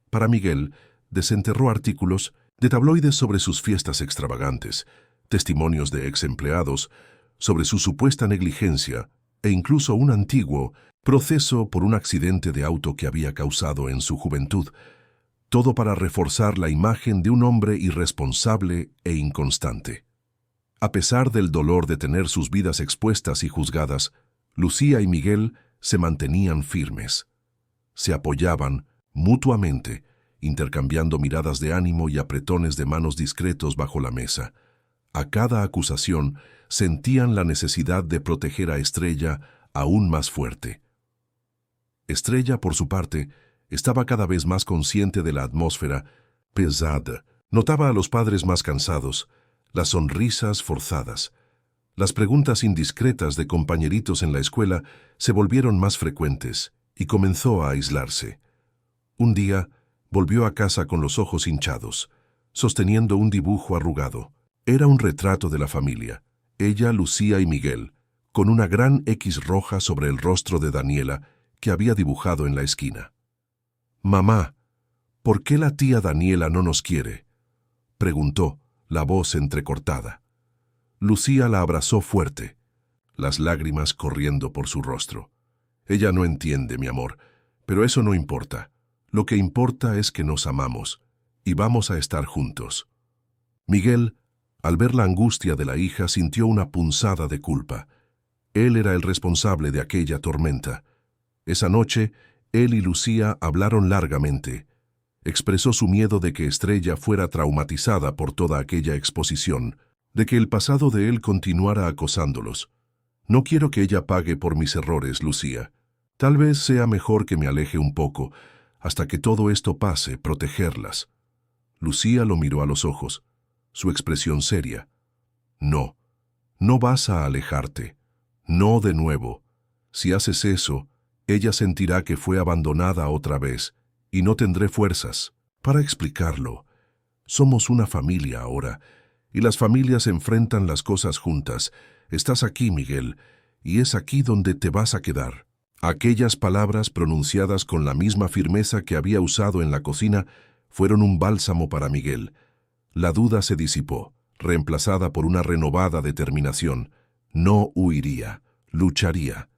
Para Miguel, desenterró artículos de tabloides sobre sus fiestas extravagantes, testimonios de ex empleados, sobre su supuesta negligencia e incluso un antiguo proceso por un accidente de auto que había causado en su juventud, todo para reforzar la imagen de un hombre irresponsable e inconstante. A pesar del dolor de tener sus vidas expuestas y juzgadas, Lucía y Miguel se mantenían firmes. Se apoyaban mutuamente, intercambiando miradas de ánimo y apretones de manos discretos bajo la mesa. A cada acusación sentían la necesidad de proteger a Estrella aún más fuerte. Estrella, por su parte, estaba cada vez más consciente de la atmósfera pesada. Notaba a los padres más cansados, las sonrisas forzadas. Las preguntas indiscretas de compañeritos en la escuela se volvieron más frecuentes y comenzó a aislarse. Un día, volvió a casa con los ojos hinchados, sosteniendo un dibujo arrugado. Era un retrato de la familia, ella, Lucía y Miguel, con una gran X roja sobre el rostro de Daniela que había dibujado en la esquina. «Mamá, ¿por qué la tía Daniela no nos quiere?», preguntó, la voz entrecortada. Lucía la abrazó fuerte, las lágrimas corriendo por su rostro. «Ella no entiende, mi amor, pero eso no importa. Lo que importa es que nos amamos y vamos a estar juntos». Miguel, al ver la angustia de la hija, sintió una punzada de culpa. Él era el responsable de aquella tormenta. Esa noche, él y Lucía hablaron largamente. Expresó su miedo de que Estrella fuera traumatizada por toda aquella exposición, de que el pasado de él continuara acosándolos. «No quiero que ella pague por mis errores, Lucía. Tal vez sea mejor que me aleje un poco, hasta que todo esto pase, protegerlas». Lucía lo miró a los ojos, su expresión seria. «No, no vas a alejarte. No de nuevo. Si haces eso, ella sentirá que fue abandonada otra vez, y no tendré fuerzas para explicarlo. Somos una familia ahora, y las familias enfrentan las cosas juntas. Estás aquí, Miguel, y es aquí donde te vas a quedar». Aquellas palabras, pronunciadas con la misma firmeza que había usado en la cocina, fueron un bálsamo para Miguel. La duda se disipó, reemplazada por una renovada determinación. No huiría, lucharía.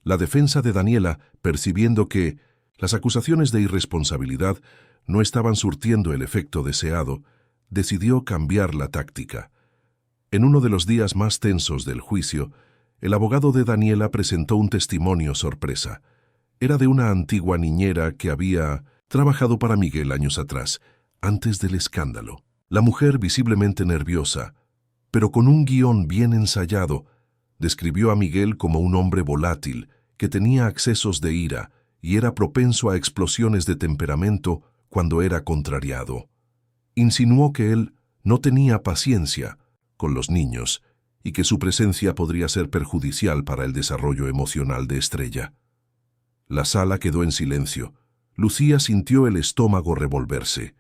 La defensa de Daniela, percibiendo que las acusaciones de irresponsabilidad no estaban surtiendo el efecto deseado, decidió cambiar la táctica. En uno de los días más tensos del juicio, el abogado de Daniela presentó un testimonio sorpresa. Era de una antigua niñera que había trabajado para Miguel años atrás, antes del escándalo. La mujer, visiblemente nerviosa, pero con un guión bien ensayado, describió a Miguel como un hombre volátil, que tenía accesos de ira y era propenso a explosiones de temperamento cuando era contrariado. Insinuó que él no tenía paciencia con los niños y que su presencia podría ser perjudicial para el desarrollo emocional de Estrella. La sala quedó en silencio. Lucía sintió el estómago revolverse.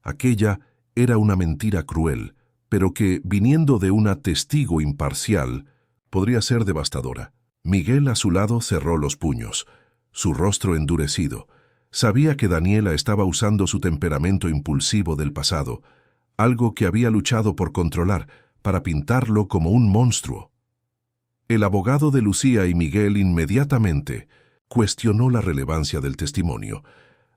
Aquella era una mentira cruel, pero que, viniendo de una testigo imparcial, podría ser devastadora. Miguel, a su lado, cerró los puños, su rostro endurecido. Sabía que Daniela estaba usando su temperamento impulsivo del pasado, algo que había luchado por controlar, para pintarlo como un monstruo. El abogado de Lucía y Miguel inmediatamente cuestionó la relevancia del testimonio,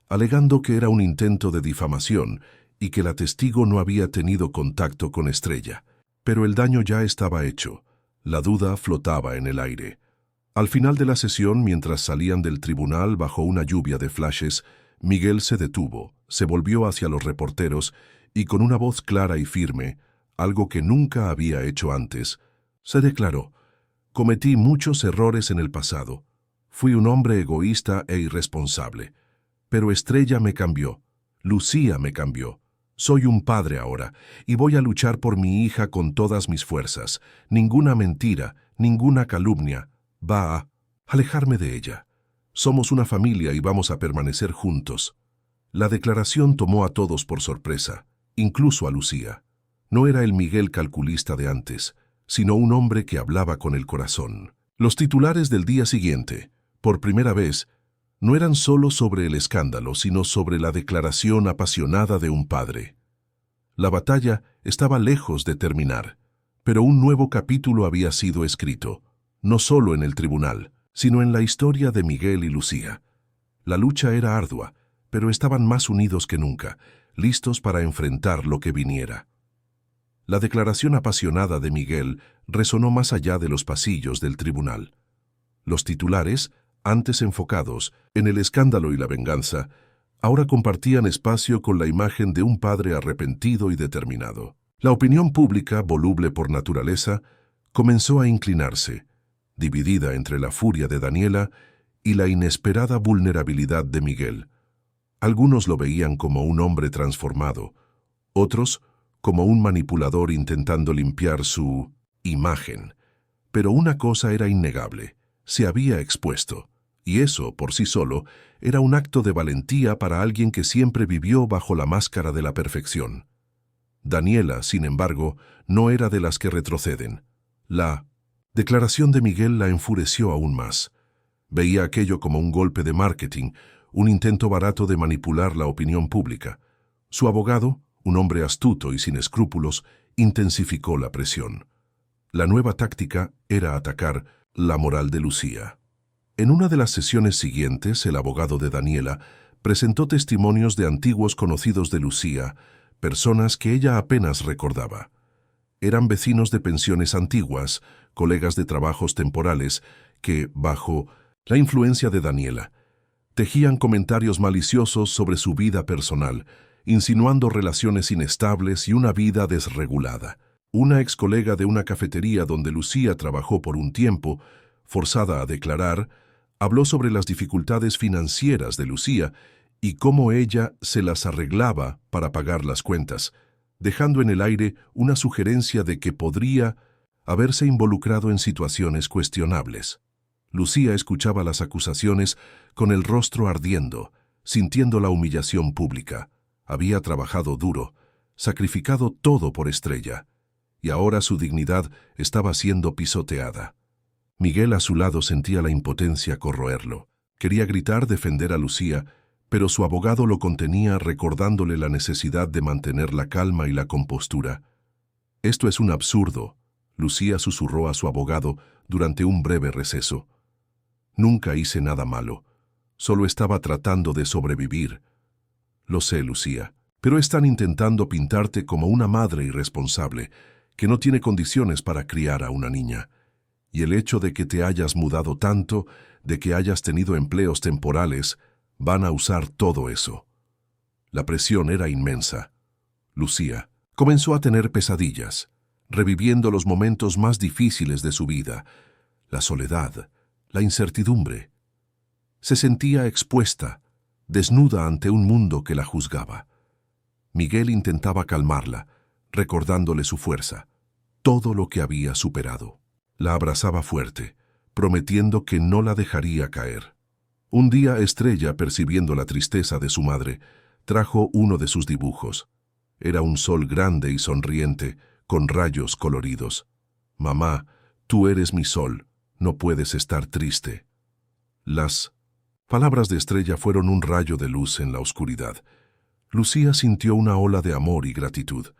alegando que era un intento de difamación y que la testigo no había tenido contacto con Estrella. Pero el daño ya estaba hecho. La duda flotaba en el aire. Al final de la sesión, mientras salían del tribunal bajo una lluvia de flashes, Miguel se detuvo, se volvió hacia los reporteros y con una voz clara y firme, algo que nunca había hecho antes, se declaró: «Cometí muchos errores en el pasado. Fui un hombre egoísta e irresponsable. Pero Estrella me cambió. Lucía me cambió. Soy un padre ahora y voy a luchar por mi hija con todas mis fuerzas. Ninguna mentira, ninguna calumnia va a alejarme de ella. Somos una familia y vamos a permanecer juntos». La declaración tomó a todos por sorpresa, incluso a Lucía. No era el Miguel calculista de antes, sino un hombre que hablaba con el corazón. Los titulares del día siguiente, por primera vez, no eran solo sobre el escándalo, sino sobre la declaración apasionada de un padre. La batalla estaba lejos de terminar, pero un nuevo capítulo había sido escrito, no solo en el tribunal, sino en la historia de Miguel y Lucía. La lucha era ardua, pero estaban más unidos que nunca, listos para enfrentar lo que viniera. La declaración apasionada de Miguel resonó más allá de los pasillos del tribunal. Los titulares, antes enfocados en el escándalo y la venganza, ahora compartían espacio con la imagen de un padre arrepentido y determinado. La opinión pública, voluble por naturaleza, comenzó a inclinarse, dividida entre la furia de Daniela y la inesperada vulnerabilidad de Miguel. Algunos lo veían como un hombre transformado, otros como un manipulador intentando limpiar su imagen. Pero una cosa era innegable: se había expuesto, y eso, por sí solo, era un acto de valentía para alguien que siempre vivió bajo la máscara de la perfección. Daniela, sin embargo, no era de las que retroceden. La declaración de Miguel la enfureció aún más. Veía aquello como un golpe de marketing, un intento barato de manipular la opinión pública. Su abogado, un hombre astuto y sin escrúpulos, intensificó la presión. La nueva táctica era atacar la moral de Lucía. En una de las sesiones siguientes, el abogado de Daniela presentó testimonios de antiguos conocidos de Lucía, personas que ella apenas recordaba. Eran vecinos de pensiones antiguas, colegas de trabajos temporales, que, bajo la influencia de Daniela, tejían comentarios maliciosos sobre su vida personal, insinuando relaciones inestables y una vida desregulada. Una ex colega de una cafetería donde Lucía trabajó por un tiempo, forzada a declarar, habló sobre las dificultades financieras de Lucía y cómo ella se las arreglaba para pagar las cuentas, dejando en el aire una sugerencia de que podría haberse involucrado en situaciones cuestionables. Lucía escuchaba las acusaciones con el rostro ardiendo, sintiendo la humillación pública. Había trabajado duro, sacrificado todo por Estrella, y ahora su dignidad estaba siendo pisoteada. Miguel a su lado sentía la impotencia corroerlo. Quería gritar, defender a Lucía, pero su abogado lo contenía, recordándole la necesidad de mantener la calma y la compostura. «Esto es un absurdo», Lucía susurró a su abogado durante un breve receso. «Nunca hice nada malo. Solo estaba tratando de sobrevivir». «Lo sé, Lucía, pero están intentando pintarte como una madre irresponsable que no tiene condiciones para criar a una niña. Y el hecho de que te hayas mudado tanto, de que hayas tenido empleos temporales, van a usar todo eso». La presión era inmensa. Lucía comenzó a tener pesadillas, reviviendo los momentos más difíciles de su vida, la soledad, la incertidumbre. Se sentía expuesta, desnuda ante un mundo que la juzgaba. Miguel intentaba calmarla, recordándole su fuerza, todo lo que había superado. La abrazaba fuerte, prometiendo que no la dejaría caer. Un día Estrella, percibiendo la tristeza de su madre, trajo uno de sus dibujos. Era un sol grande y sonriente, con rayos coloridos. «Mamá, tú eres mi sol, no puedes estar triste». Las palabras de Estrella fueron un rayo de luz en la oscuridad. Lucía sintió una ola de amor y gratitud.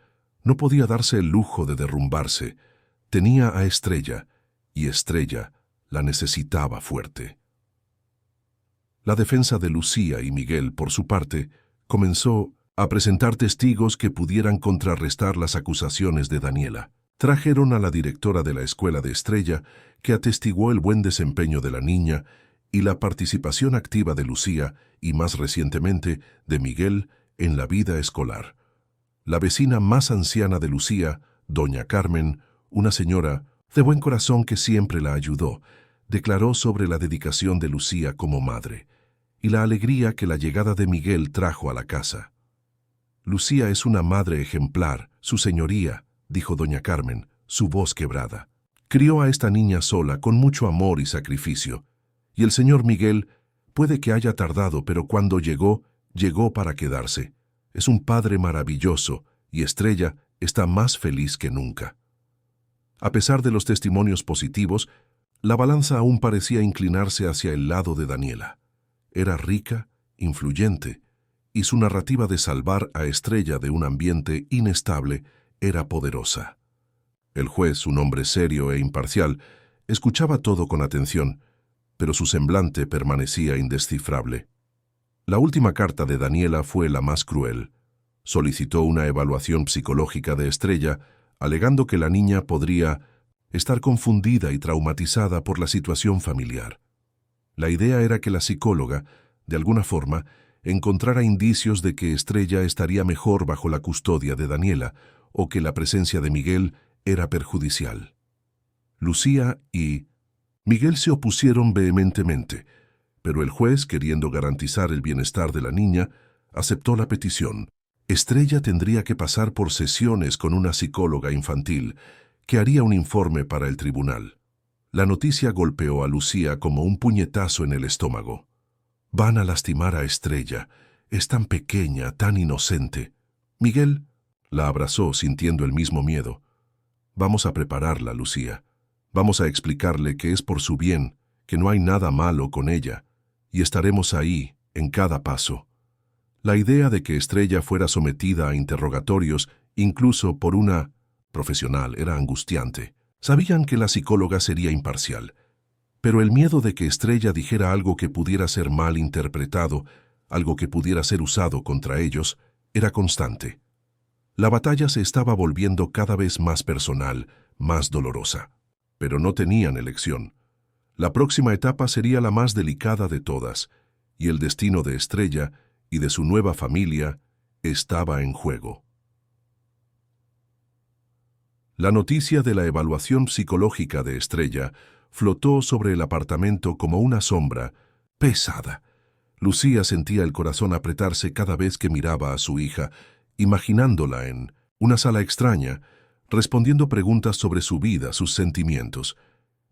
No podía darse el lujo de derrumbarse. Tenía a Estrella, y Estrella la necesitaba fuerte. La defensa de Lucía y Miguel, por su parte, comenzó a presentar testigos que pudieran contrarrestar las acusaciones de Daniela. Trajeron a la directora de la escuela de Estrella, que atestiguó el buen desempeño de la niña y la participación activa de Lucía y, más recientemente, de Miguel en la vida escolar. La vecina más anciana de Lucía, doña Carmen, una señora de buen corazón que siempre la ayudó, declaró sobre la dedicación de Lucía como madre y la alegría que la llegada de Miguel trajo a la casa. Lucía es una madre ejemplar, su señoría, dijo doña Carmen, su voz quebrada. Crió a esta niña sola, con mucho amor y sacrificio, y el señor Miguel puede que haya tardado, pero cuando llegó, llegó para quedarse. Es un padre maravilloso, y Estrella está más feliz que nunca. A pesar de los testimonios positivos, la balanza aún parecía inclinarse hacia el lado de Daniela. Era rica, influyente, y su narrativa de salvar a Estrella de un ambiente inestable era poderosa. El juez, un hombre serio e imparcial, escuchaba todo con atención, pero su semblante permanecía indescifrable. La última carta de Daniela fue la más cruel. Solicitó una evaluación psicológica de Estrella, alegando que la niña podría estar confundida y traumatizada por la situación familiar. La idea era que la psicóloga, de alguna forma, encontrara indicios de que Estrella estaría mejor bajo la custodia de Daniela, o que la presencia de Miguel era perjudicial. Lucía y Miguel se opusieron vehementemente, pero el juez, queriendo garantizar el bienestar de la niña, aceptó la petición. Estrella tendría que pasar por sesiones con una psicóloga infantil, que haría un informe para el tribunal. La noticia golpeó a Lucía como un puñetazo en el estómago. Van a lastimar a Estrella. Es tan pequeña, tan inocente. Miguel la abrazó sintiendo el mismo miedo. Vamos a prepararla, Lucía. Vamos a explicarle que es por su bien, que no hay nada malo con ella, y estaremos ahí, en cada paso. La idea de que Estrella fuera sometida a interrogatorios, incluso por una profesional, era angustiante. Sabían que la psicóloga sería imparcial, pero el miedo de que Estrella dijera algo que pudiera ser mal interpretado, algo que pudiera ser usado contra ellos, era constante. La batalla se estaba volviendo cada vez más personal, más dolorosa. Pero no tenían elección. La próxima etapa sería la más delicada de todas, y el destino de Estrella y de su nueva familia estaba en juego. La noticia de la evaluación psicológica de Estrella flotó sobre el apartamento como una sombra pesada. Lucía sentía el corazón apretarse cada vez que miraba a su hija, imaginándola en una sala extraña, respondiendo preguntas sobre su vida, sus sentimientos.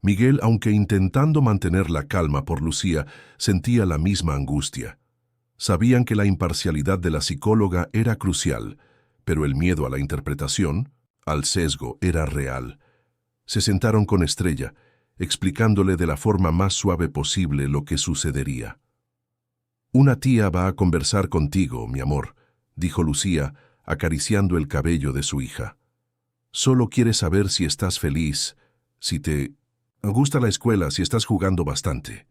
Miguel, aunque intentando mantener la calma por Lucía, sentía la misma angustia. Sabían que la imparcialidad de la psicóloga era crucial, pero el miedo a la interpretación, al sesgo, era real. Se sentaron con Estrella, explicándole de la forma más suave posible lo que sucedería. «Una tía va a conversar contigo, mi amor», dijo Lucía, acariciando el cabello de su hija. «Solo quiere saber si estás feliz, si te gusta la escuela, si estás jugando bastante.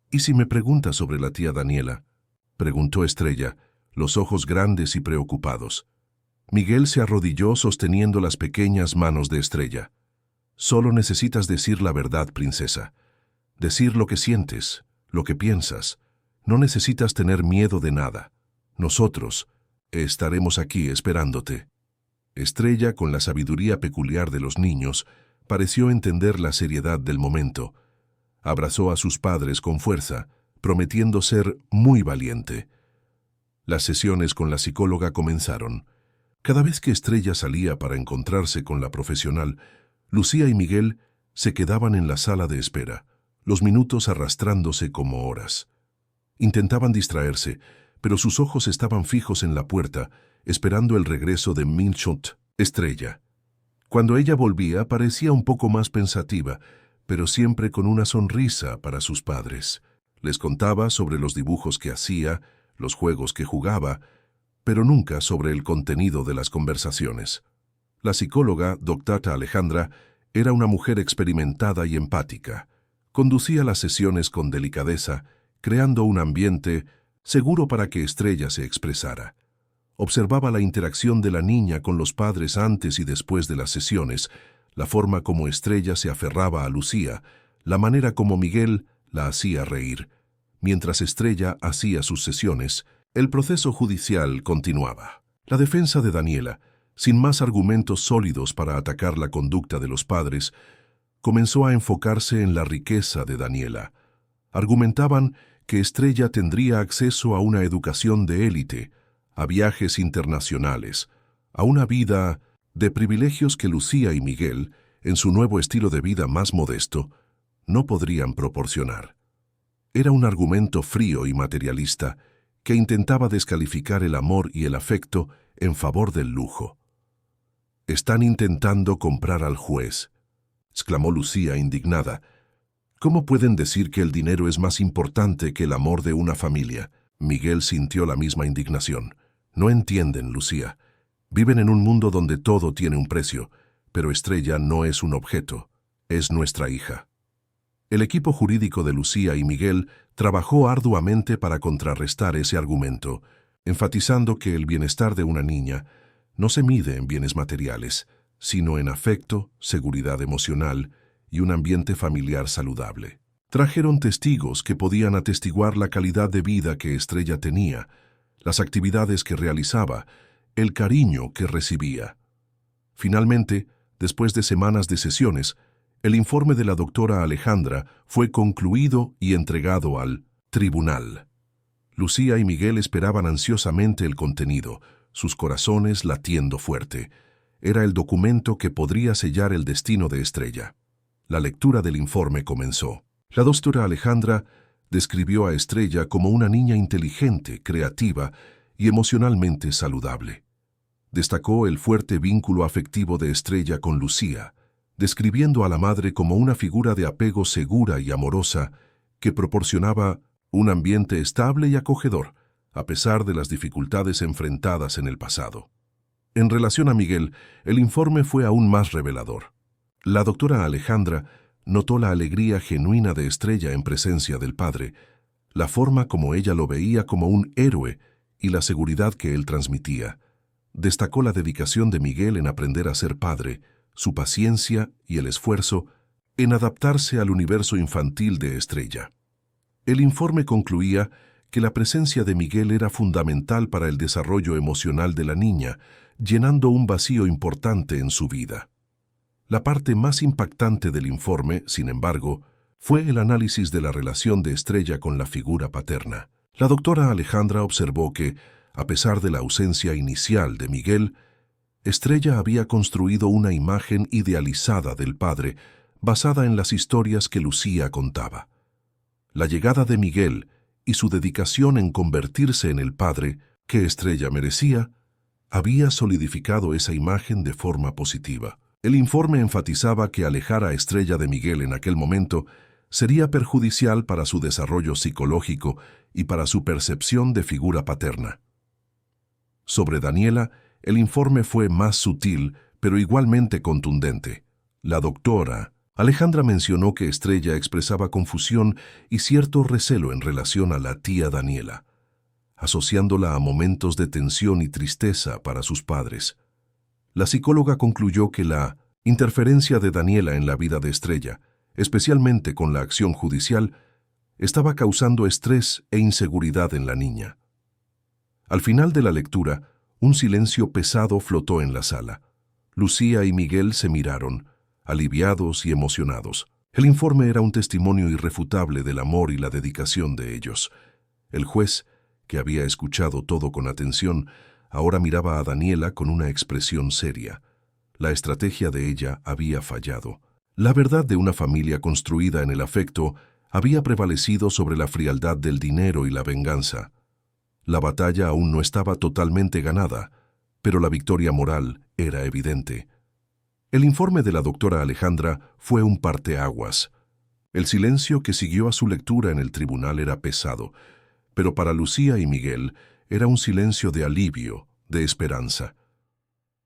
¿Y si me preguntas sobre la tía Daniela?», preguntó Estrella, los ojos grandes y preocupados. Miguel se arrodilló sosteniendo las pequeñas manos de Estrella. «Solo necesitas decir la verdad, princesa. Decir lo que sientes, lo que piensas. No necesitas tener miedo de nada. Nosotros estaremos aquí esperándote». Estrella, con la sabiduría peculiar de los niños, pareció entender la seriedad del momento. Abrazó a sus padres con fuerza, prometiendo ser muy valiente. Las sesiones con la psicóloga comenzaron. Cada vez que Estrella salía para encontrarse con la profesional, Lucía y Miguel se quedaban en la sala de espera, los minutos arrastrándose como horas. Intentaban distraerse, pero sus ojos estaban fijos en la puerta, esperando el regreso de Minchot, Estrella. Cuando ella volvía, parecía un poco más pensativa, pero siempre con una sonrisa para sus padres. Les contaba sobre los dibujos que hacía, los juegos que jugaba, pero nunca sobre el contenido de las conversaciones. La psicóloga, doctora Alejandra, era una mujer experimentada y empática. Conducía las sesiones con delicadeza, creando un ambiente seguro para que Estrella se expresara. Observaba la interacción de la niña con los padres antes y después de las sesiones, la forma como Estrella se aferraba a Lucía, la manera como Miguel la hacía reír. Mientras Estrella hacía sus sesiones, el proceso judicial continuaba. La defensa de Daniela, sin más argumentos sólidos para atacar la conducta de los padres, comenzó a enfocarse en la riqueza de Daniela. Argumentaban que Estrella tendría acceso a una educación de élite, a viajes internacionales, a una vida de privilegios que Lucía y Miguel, en su nuevo estilo de vida más modesto, no podrían proporcionar. Era un argumento frío y materialista que intentaba descalificar el amor y el afecto en favor del lujo. «Están intentando comprar al juez», exclamó Lucía indignada. «¿Cómo pueden decir que el dinero es más importante que el amor de una familia?» Miguel sintió la misma indignación. «No entienden, Lucía. Viven en un mundo donde todo tiene un precio, pero Estrella no es un objeto, es nuestra hija». El equipo jurídico de Lucía y Miguel trabajó arduamente para contrarrestar ese argumento, enfatizando que el bienestar de una niña no se mide en bienes materiales, sino en afecto, seguridad emocional y un ambiente familiar saludable. Trajeron testigos que podían atestiguar la calidad de vida que Estrella tenía, las actividades que realizaba, el cariño que recibía. Finalmente, después de semanas de sesiones, el informe de la doctora Alejandra fue concluido y entregado al tribunal. Lucía y Miguel esperaban ansiosamente el contenido, sus corazones latiendo fuerte. Era el documento que podría sellar el destino de Estrella. La lectura del informe comenzó. La doctora Alejandra describió a Estrella como una niña inteligente, creativa y emocionalmente saludable. Destacó el fuerte vínculo afectivo de Estrella con Lucía, describiendo a la madre como una figura de apego segura y amorosa que proporcionaba un ambiente estable y acogedor, a pesar de las dificultades enfrentadas en el pasado. En relación a Miguel, el informe fue aún más revelador. La doctora Alejandra notó la alegría genuina de Estrella en presencia del padre, la forma como ella lo veía como un héroe y la seguridad que él transmitía. Destacó la dedicación de Miguel en aprender a ser padre, su paciencia y el esfuerzo en adaptarse al universo infantil de Estrella. El informe concluía que la presencia de Miguel era fundamental para el desarrollo emocional de la niña, llenando un vacío importante en su vida. La parte más impactante del informe, sin embargo, fue el análisis de la relación de Estrella con la figura paterna. La doctora Alejandra observó que, a pesar de la ausencia inicial de Miguel, Estrella había construido una imagen idealizada del padre, basada en las historias que Lucía contaba. La llegada de Miguel y su dedicación en convertirse en el padre que Estrella merecía, había solidificado esa imagen de forma positiva. El informe enfatizaba que alejar a Estrella de Miguel en aquel momento sería perjudicial para su desarrollo psicológico y para su percepción de figura paterna. Sobre Daniela, el informe fue más sutil, pero igualmente contundente. La doctora Alejandra mencionó que Estrella expresaba confusión y cierto recelo en relación a la tía Daniela, asociándola a momentos de tensión y tristeza para sus padres. La psicóloga concluyó que la interferencia de Daniela en la vida de Estrella, especialmente con la acción judicial, estaba causando estrés e inseguridad en la niña. Al final de la lectura, un silencio pesado flotó en la sala. Lucía y Miguel se miraron, aliviados y emocionados. El informe era un testimonio irrefutable del amor y la dedicación de ellos. El juez, que había escuchado todo con atención, ahora miraba a Daniela con una expresión seria. La estrategia de ella había fallado. La verdad de una familia construida en el afecto había prevalecido sobre la frialdad del dinero y la venganza. La batalla aún no estaba totalmente ganada, pero la victoria moral era evidente. El informe de la doctora Alejandra fue un parteaguas. El silencio que siguió a su lectura en el tribunal era pesado, pero para Lucía y Miguel era un silencio de alivio, de esperanza.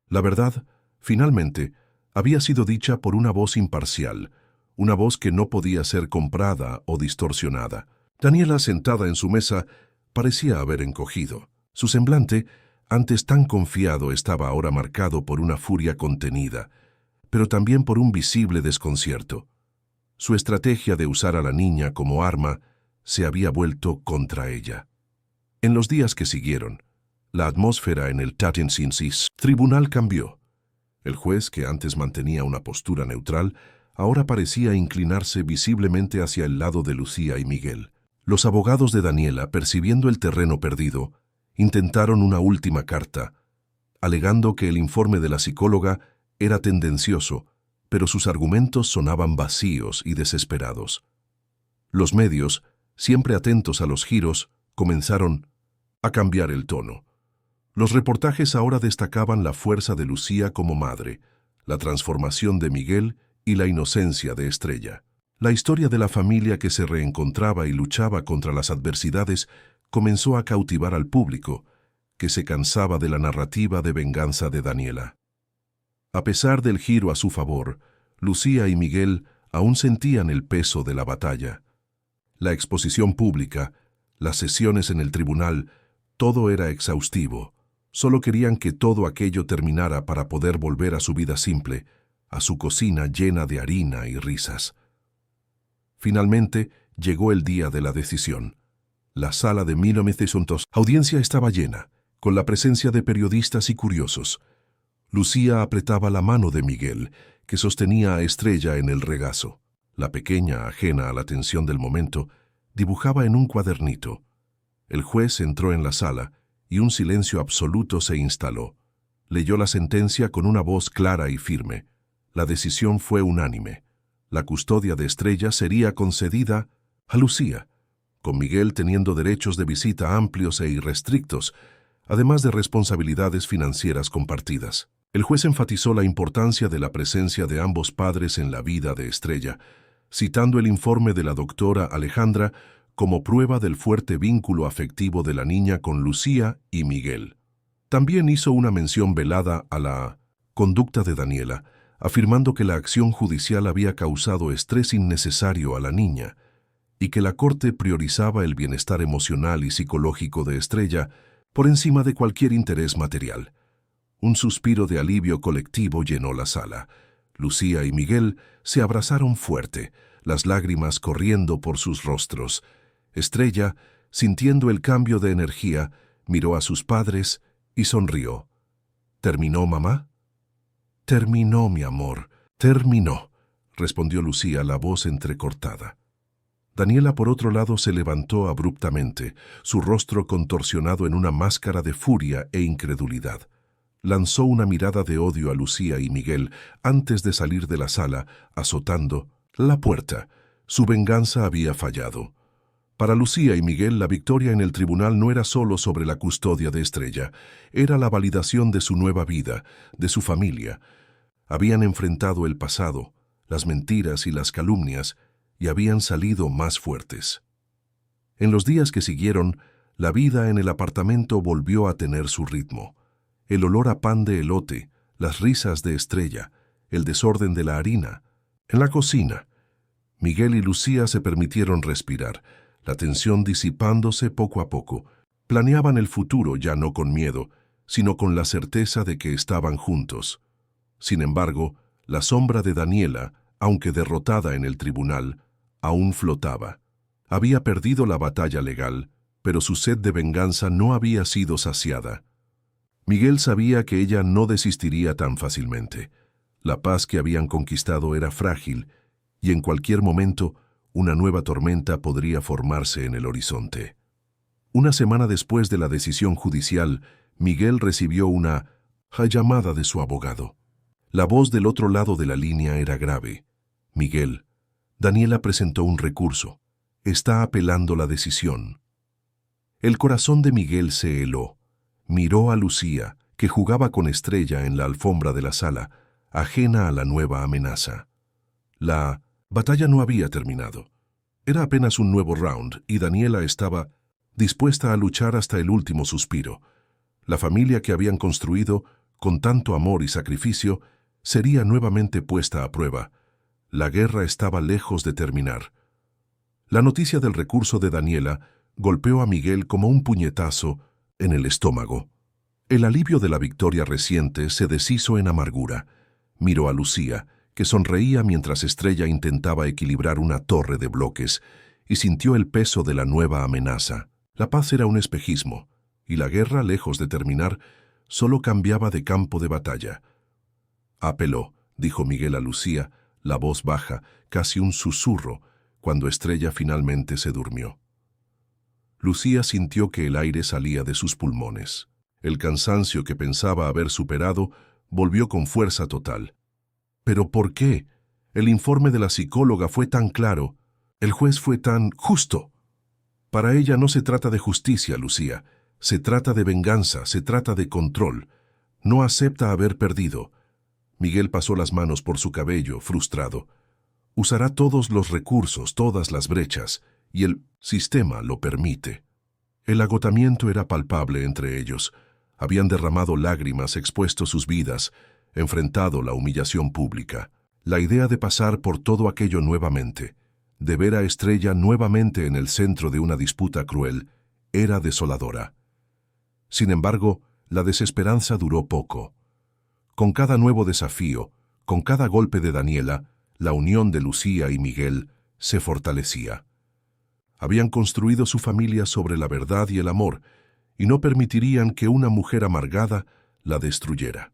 La verdad, finalmente, había sido dicha por una voz imparcial, una voz que no podía ser comprada o distorsionada. Daniela, sentada en su mesa, parecía haber encogido. Su semblante, antes tan confiado, estaba ahora marcado por una furia contenida. pero también por un visible desconcierto. Su estrategia de usar a la niña como arma se había vuelto contra ella. En los días que siguieron, la atmósfera en el Tatensinsis tribunal cambió. El juez, que antes mantenía una postura neutral, ahora parecía inclinarse visiblemente hacia el lado de Lucía y Miguel. Los abogados de Daniela, percibiendo el terreno perdido, intentaron una última carta, alegando que el informe de la psicóloga era tendencioso, pero sus argumentos sonaban vacíos y desesperados. Los medios, siempre atentos a los giros, comenzaron a cambiar el tono. Los reportajes ahora destacaban la fuerza de Lucía como madre, la transformación de Miguel y la inocencia de Estrella. La historia de la familia que se reencontraba y luchaba contra las adversidades comenzó a cautivar al público, que se cansaba de la narrativa de venganza de Daniela. A pesar del giro a su favor, Lucía y Miguel aún sentían el peso de la batalla. La exposición pública, las sesiones en el tribunal, todo era exhaustivo. Solo querían que todo aquello terminara para poder volver a su vida simple, a su cocina llena de harina y risas. Finalmente, llegó el día de la decisión. La sala de 1900 audiencia estaba llena, con la presencia de periodistas y curiosos. Lucía apretaba la mano de Miguel, que sostenía a Estrella en el regazo. La pequeña, ajena a la tensión del momento, dibujaba en un cuadernito. El juez entró en la sala y un silencio absoluto se instaló. Leyó la sentencia con una voz clara y firme. La decisión fue unánime. La custodia de Estrella sería concedida a Lucía, con Miguel teniendo derechos de visita amplios e irrestrictos, además de responsabilidades financieras compartidas. El juez enfatizó la importancia de la presencia de ambos padres en la vida de Estrella, citando el informe de la doctora Alejandra como prueba del fuerte vínculo afectivo de la niña con Lucía y Miguel. También hizo una mención velada a la conducta de Daniela, afirmando que la acción judicial había causado estrés innecesario a la niña y que la Corte priorizaba el bienestar emocional y psicológico de Estrella por encima de cualquier interés material. Un suspiro de alivio colectivo llenó la sala. Lucía y Miguel se abrazaron fuerte, las lágrimas corriendo por sus rostros. Estrella, sintiendo el cambio de energía, miró a sus padres y sonrió. ¿Terminó, mamá? Terminó, mi amor, terminó, respondió Lucía, la voz entrecortada. Daniela, por otro lado, se levantó abruptamente, su rostro contorsionado en una máscara de furia e incredulidad. Lanzó una mirada de odio a Lucía y Miguel antes de salir de la sala, azotando la puerta. Su venganza había fallado. Para Lucía y Miguel, la victoria en el tribunal no era solo sobre la custodia de Estrella, era la validación de su nueva vida, de su familia. Habían enfrentado el pasado, las mentiras y las calumnias, y habían salido más fuertes. En los días que siguieron, la vida en el apartamento volvió a tener su ritmo. El olor a pan de elote, las risas de Estrella, el desorden de la harina. En la cocina, Miguel y Lucía se permitieron respirar, la tensión disipándose poco a poco. Planeaban el futuro ya no con miedo, sino con la certeza de que estaban juntos. Sin embargo, la sombra de Daniela, aunque derrotada en el tribunal, aún flotaba. Había perdido la batalla legal, pero su sed de venganza no había sido saciada. Miguel sabía que ella no desistiría tan fácilmente. La paz que habían conquistado era frágil, y en cualquier momento una nueva tormenta podría formarse en el horizonte. Una semana después de la decisión judicial, Miguel recibió una llamada de su abogado. La voz del otro lado de la línea era grave. Miguel, Daniela presentó un recurso. Está apelando la decisión. El corazón de Miguel se heló. Miró a Lucía, que jugaba con Estrella en la alfombra de la sala, ajena a la nueva amenaza. La batalla no había terminado. Era apenas un nuevo round y Daniela estaba dispuesta a luchar hasta el último suspiro. La familia que habían construido, con tanto amor y sacrificio, sería nuevamente puesta a prueba. La guerra estaba lejos de terminar. La noticia del recurso de Daniela golpeó a Miguel como un puñetazo en el estómago. El alivio de la victoria reciente se deshizo en amargura. Miró a Lucía, que sonreía mientras Estrella intentaba equilibrar una torre de bloques, y sintió el peso de la nueva amenaza. La paz era un espejismo, y la guerra, lejos de terminar, solo cambiaba de campo de batalla. «Apeló», dijo Miguel a Lucía, la voz baja, casi un susurro, cuando Estrella finalmente se durmió. Lucía sintió que el aire salía de sus pulmones. El cansancio que pensaba haber superado volvió con fuerza total. ¿Pero por qué? El informe de la psicóloga fue tan claro. El juez fue tan justo. Para ella no se trata de justicia, Lucía. Se trata de venganza, se trata de control. No acepta haber perdido. Miguel pasó las manos por su cabello, frustrado. Usará todos los recursos, todas las brechas, y el sistema lo permite. El agotamiento era palpable entre ellos. Habían derramado lágrimas, expuesto sus vidas, enfrentado la humillación pública. La idea de pasar por todo aquello nuevamente, de ver a Estrella nuevamente en el centro de una disputa cruel, era desoladora. Sin embargo, la desesperanza duró poco. Con cada nuevo desafío, con cada golpe de Daniela, la unión de Lucía y Miguel se fortalecía. Habían construido su familia sobre la verdad y el amor, y no permitirían que una mujer amargada la destruyera.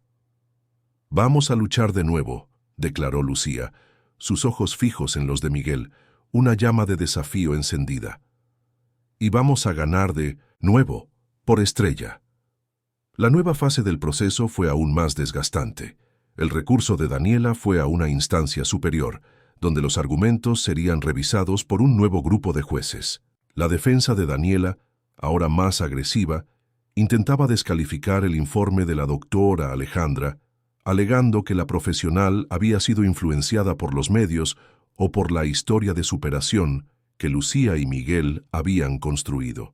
«Vamos a luchar de nuevo», declaró Lucía, sus ojos fijos en los de Miguel, una llama de desafío encendida. «Y vamos a ganar de nuevo, por Estrella». La nueva fase del proceso fue aún más desgastante. El recurso de Daniela fue a una instancia superior, donde los argumentos serían revisados por un nuevo grupo de jueces. La defensa de Daniela, ahora más agresiva, intentaba descalificar el informe de la doctora Alejandra, alegando que la profesional había sido influenciada por los medios o por la historia de superación que Lucía y Miguel habían construido.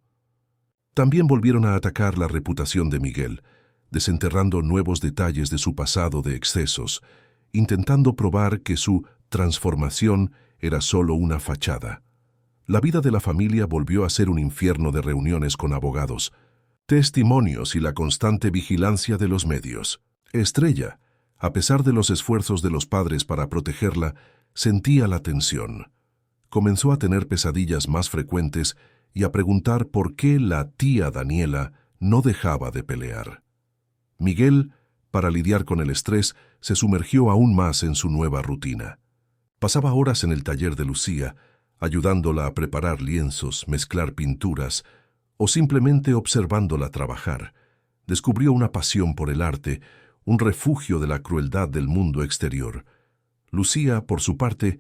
También volvieron a atacar la reputación de Miguel, desenterrando nuevos detalles de su pasado de excesos, intentando probar que su transformación era solo una fachada. La vida de la familia volvió a ser un infierno de reuniones con abogados, testimonios y la constante vigilancia de los medios. Estrella, a pesar de los esfuerzos de los padres para protegerla, sentía la tensión. Comenzó a tener pesadillas más frecuentes y a preguntar por qué la tía Daniela no dejaba de pelear. Miguel, para lidiar con el estrés, se sumergió aún más en su nueva rutina. Pasaba horas en el taller de Lucía, ayudándola a preparar lienzos, mezclar pinturas o simplemente observándola trabajar. Descubrió una pasión por el arte, un refugio de la crueldad del mundo exterior. Lucía, por su parte,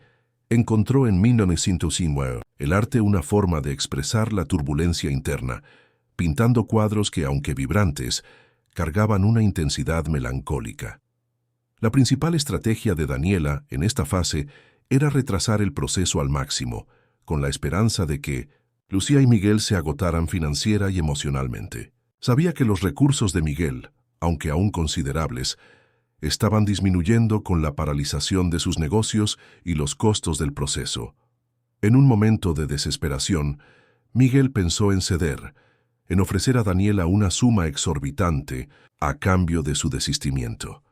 encontró en 1909 el arte una forma de expresar la turbulencia interna, pintando cuadros que, aunque vibrantes, cargaban una intensidad melancólica. La principal estrategia de Daniela en esta fase era retrasar el proceso al máximo, con la esperanza de que Lucía y Miguel se agotaran financiera y emocionalmente. Sabía que los recursos de Miguel, aunque aún considerables, estaban disminuyendo con la paralización de sus negocios y los costos del proceso. En un momento de desesperación, Miguel pensó en ceder, en ofrecer a Daniela una suma exorbitante a cambio de su desistimiento.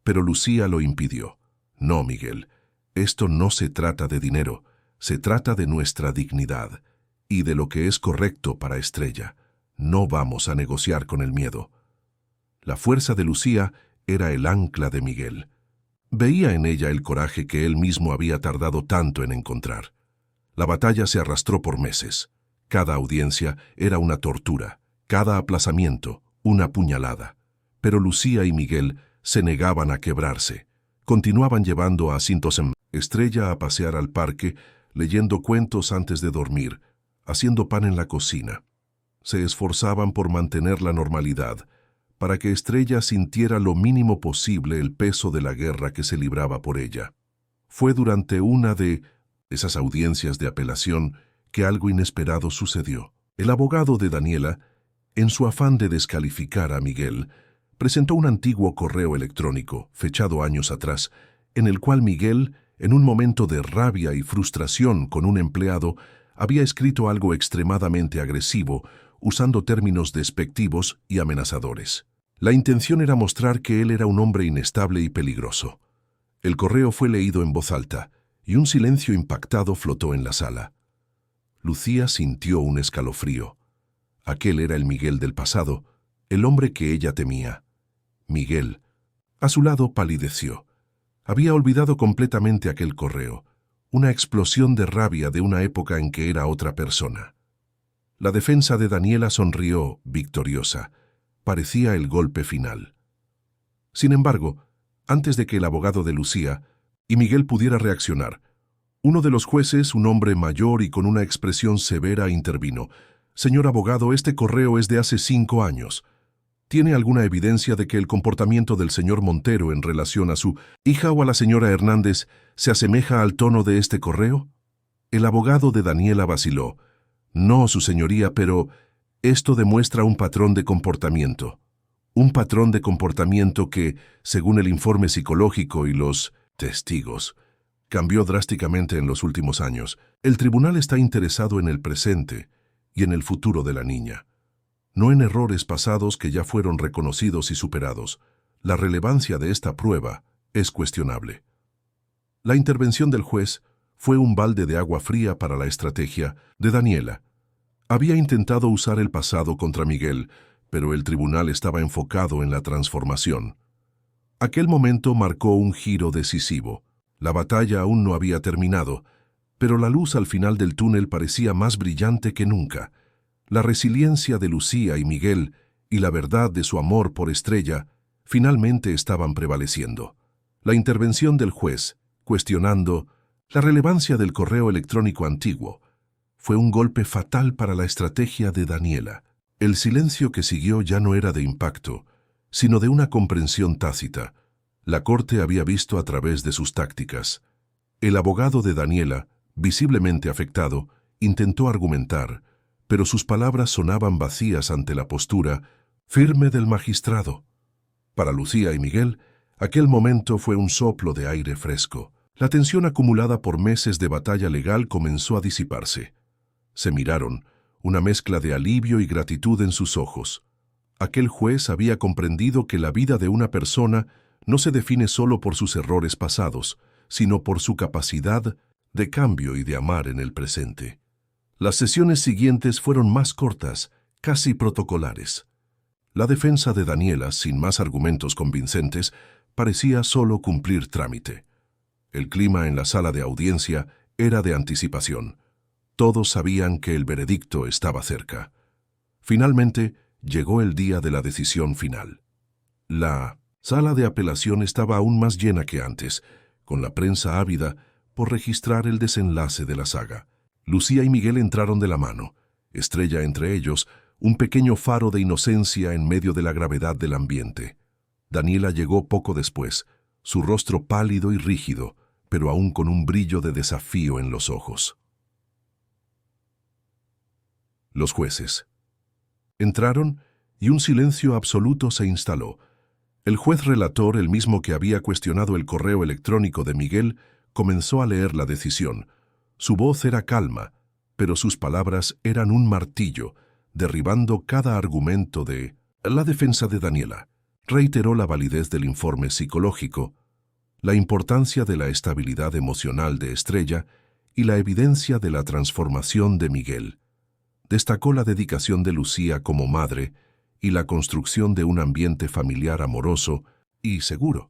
Pero Lucía lo impidió. «No, Miguel, esto no se trata de dinero, se trata de nuestra dignidad y de lo que es correcto para Estrella. No vamos a negociar con el miedo». La fuerza de Lucía era el ancla de Miguel. Veía en ella el coraje que él mismo había tardado tanto en encontrar. La batalla se arrastró por meses. Cada audiencia era una tortura, cada aplazamiento una puñalada. Pero Lucía y Miguel se negaban a quebrarse. Continuaban llevando a Estrella a pasear al parque, leyendo cuentos antes de dormir, haciendo pan en la cocina. Se esforzaban por mantener la normalidad, para que Estrella sintiera lo mínimo posible el peso de la guerra que se libraba por ella. Fue durante una de esas audiencias de apelación que algo inesperado sucedió. El abogado de Daniela, en su afán de descalificar a Miguel, presentó un antiguo correo electrónico, fechado años atrás, en el cual Miguel, en un momento de rabia y frustración con un empleado, había escrito algo extremadamente agresivo, usando términos despectivos y amenazadores. La intención era mostrar que él era un hombre inestable y peligroso. El correo fue leído en voz alta, y un silencio impactado flotó en la sala. Lucía sintió un escalofrío. Aquel era el Miguel del pasado, el hombre que ella temía. Miguel, a su lado, palideció. Había olvidado completamente aquel correo, una explosión de rabia de una época en que era otra persona. La defensa de Daniela sonrió, victoriosa. Parecía el golpe final. Sin embargo, antes de que el abogado de Lucía y Miguel pudiera reaccionar, uno de los jueces, un hombre mayor y con una expresión severa, intervino. «Señor abogado, este correo es de hace 5 años. ¿Tiene alguna evidencia de que el comportamiento del señor Montero en relación a su hija o a la señora Hernández se asemeja al tono de este correo?» El abogado de Daniela vaciló. «No, su señoría, pero esto demuestra un patrón de comportamiento. Un patrón de comportamiento que, según el informe psicológico y los testigos, cambió drásticamente en los últimos años. El tribunal está interesado en el presente y en el futuro de la niña, no en errores pasados que ya fueron reconocidos y superados. La relevancia de esta prueba es cuestionable». La intervención del juez fue un balde de agua fría para la estrategia de Daniela. Había intentado usar el pasado contra Miguel, pero el tribunal estaba enfocado en la transformación. Aquel momento marcó un giro decisivo. La batalla aún no había terminado, pero la luz al final del túnel parecía más brillante que nunca. La resiliencia de Lucía y Miguel y la verdad de su amor por Estrella finalmente estaban prevaleciendo. La intervención del juez, cuestionando la relevancia del correo electrónico antiguo, fue un golpe fatal para la estrategia de Daniela. El silencio que siguió ya no era de impacto, sino de una comprensión tácita. La corte había visto a través de sus tácticas. El abogado de Daniela, visiblemente afectado, intentó argumentar, pero sus palabras sonaban vacías ante la postura firme del magistrado. Para Lucía y Miguel, aquel momento fue un soplo de aire fresco. La tensión acumulada por meses de batalla legal comenzó a disiparse. Se miraron, una mezcla de alivio y gratitud en sus ojos. Aquel juez había comprendido que la vida de una persona no se define solo por sus errores pasados, sino por su capacidad de cambio y de amar en el presente. Las sesiones siguientes fueron más cortas, casi protocolares. La defensa de Daniela, sin más argumentos convincentes, parecía solo cumplir trámite. El clima en la sala de audiencia era de anticipación. Todos sabían que el veredicto estaba cerca. Finalmente, llegó el día de la decisión final. La sala de apelación estaba aún más llena que antes, con la prensa ávida por registrar el desenlace de la saga. Lucía y Miguel entraron de la mano, Estrella entre ellos, un pequeño faro de inocencia en medio de la gravedad del ambiente. Daniela llegó poco después, su rostro pálido y rígido, pero aún con un brillo de desafío en los ojos. Los jueces entraron y un silencio absoluto se instaló. El juez relator, el mismo que había cuestionado el correo electrónico de Miguel, comenzó a leer la decisión. Su voz era calma, pero sus palabras eran un martillo, derribando cada argumento de la defensa de Daniela. Reiteró la validez del informe psicológico, la importancia de la estabilidad emocional de Estrella y la evidencia de la transformación de Miguel. Destacó la dedicación de Lucía como madre y la construcción de un ambiente familiar amoroso y seguro.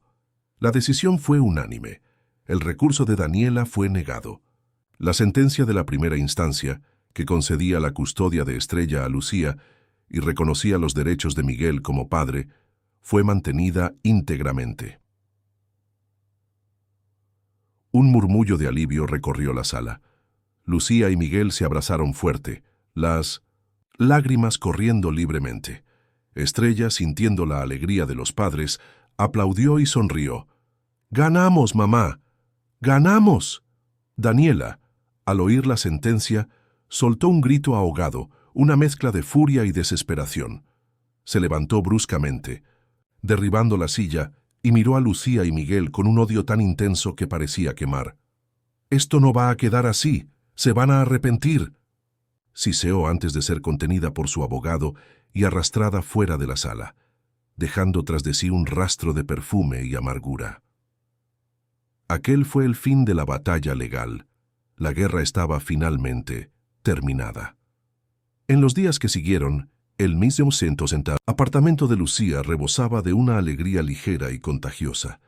La decisión fue unánime. El recurso de Daniela fue negado. La sentencia de la primera instancia, que concedía la custodia de Estrella a Lucía y reconocía los derechos de Miguel como padre, fue mantenida íntegramente. Un murmullo de alivio recorrió la sala. Lucía y Miguel se abrazaron fuerte, las lágrimas corriendo libremente. Estrella, sintiendo la alegría de los padres, aplaudió y sonrió. «¡Ganamos, mamá! ¡Ganamos!». Daniela, al oír la sentencia, soltó un grito ahogado, una mezcla de furia y desesperación. Se levantó bruscamente, derribando la silla, y miró a Lucía y Miguel con un odio tan intenso que parecía quemar. «Esto no va a quedar así, se van a arrepentir», siseó antes de ser contenida por su abogado y arrastrada fuera de la sala, dejando tras de sí un rastro de perfume y amargura. Aquel fue el fin de la batalla legal. La guerra estaba finalmente terminada. En los días que siguieron, el mismo apartamento de Lucía rebosaba de una alegría ligera y contagiosa.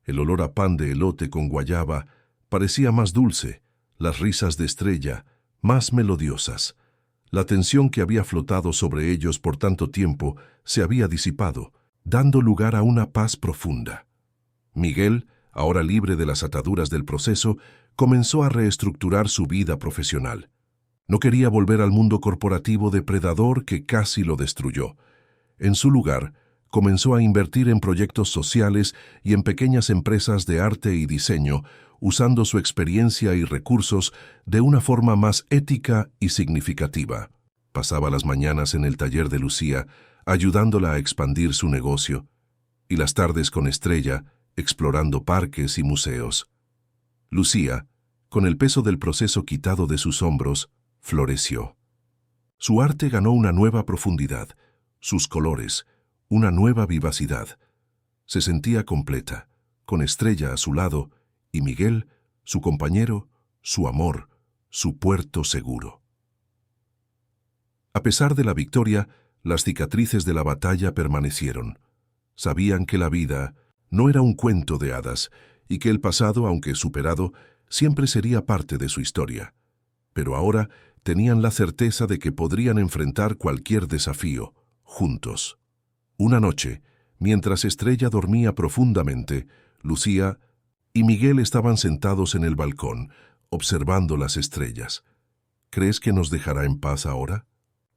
El olor a pan de elote con guayaba parecía más dulce, las risas de Estrella más melodiosas. La tensión que había flotado sobre ellos por tanto tiempo se había disipado, dando lugar a una paz profunda. Miguel, ahora libre de las ataduras del proceso, comenzó a reestructurar su vida profesional. No quería volver al mundo corporativo depredador que casi lo destruyó. En su lugar, comenzó a invertir en proyectos sociales y en pequeñas empresas de arte y diseño, usando su experiencia y recursos de una forma más ética y significativa. Pasaba las mañanas en el taller de Lucía, ayudándola a expandir su negocio, y las tardes con Estrella, explorando parques y museos. Lucía, con el peso del proceso quitado de sus hombros, floreció. Su arte ganó una nueva profundidad, sus colores, una nueva vivacidad. Se sentía completa, con Estrella a su lado, y Miguel, su compañero, su amor, su puerto seguro. A pesar de la victoria, las cicatrices de la batalla permanecieron. Sabían que la vida no era un cuento de hadas y que el pasado, aunque superado, siempre sería parte de su historia. Pero ahora tenían la certeza de que podrían enfrentar cualquier desafío, juntos. Una noche, mientras Estrella dormía profundamente, Lucía y Miguel estaban sentados en el balcón, observando las estrellas. ¿Crees que nos dejará en paz ahora?,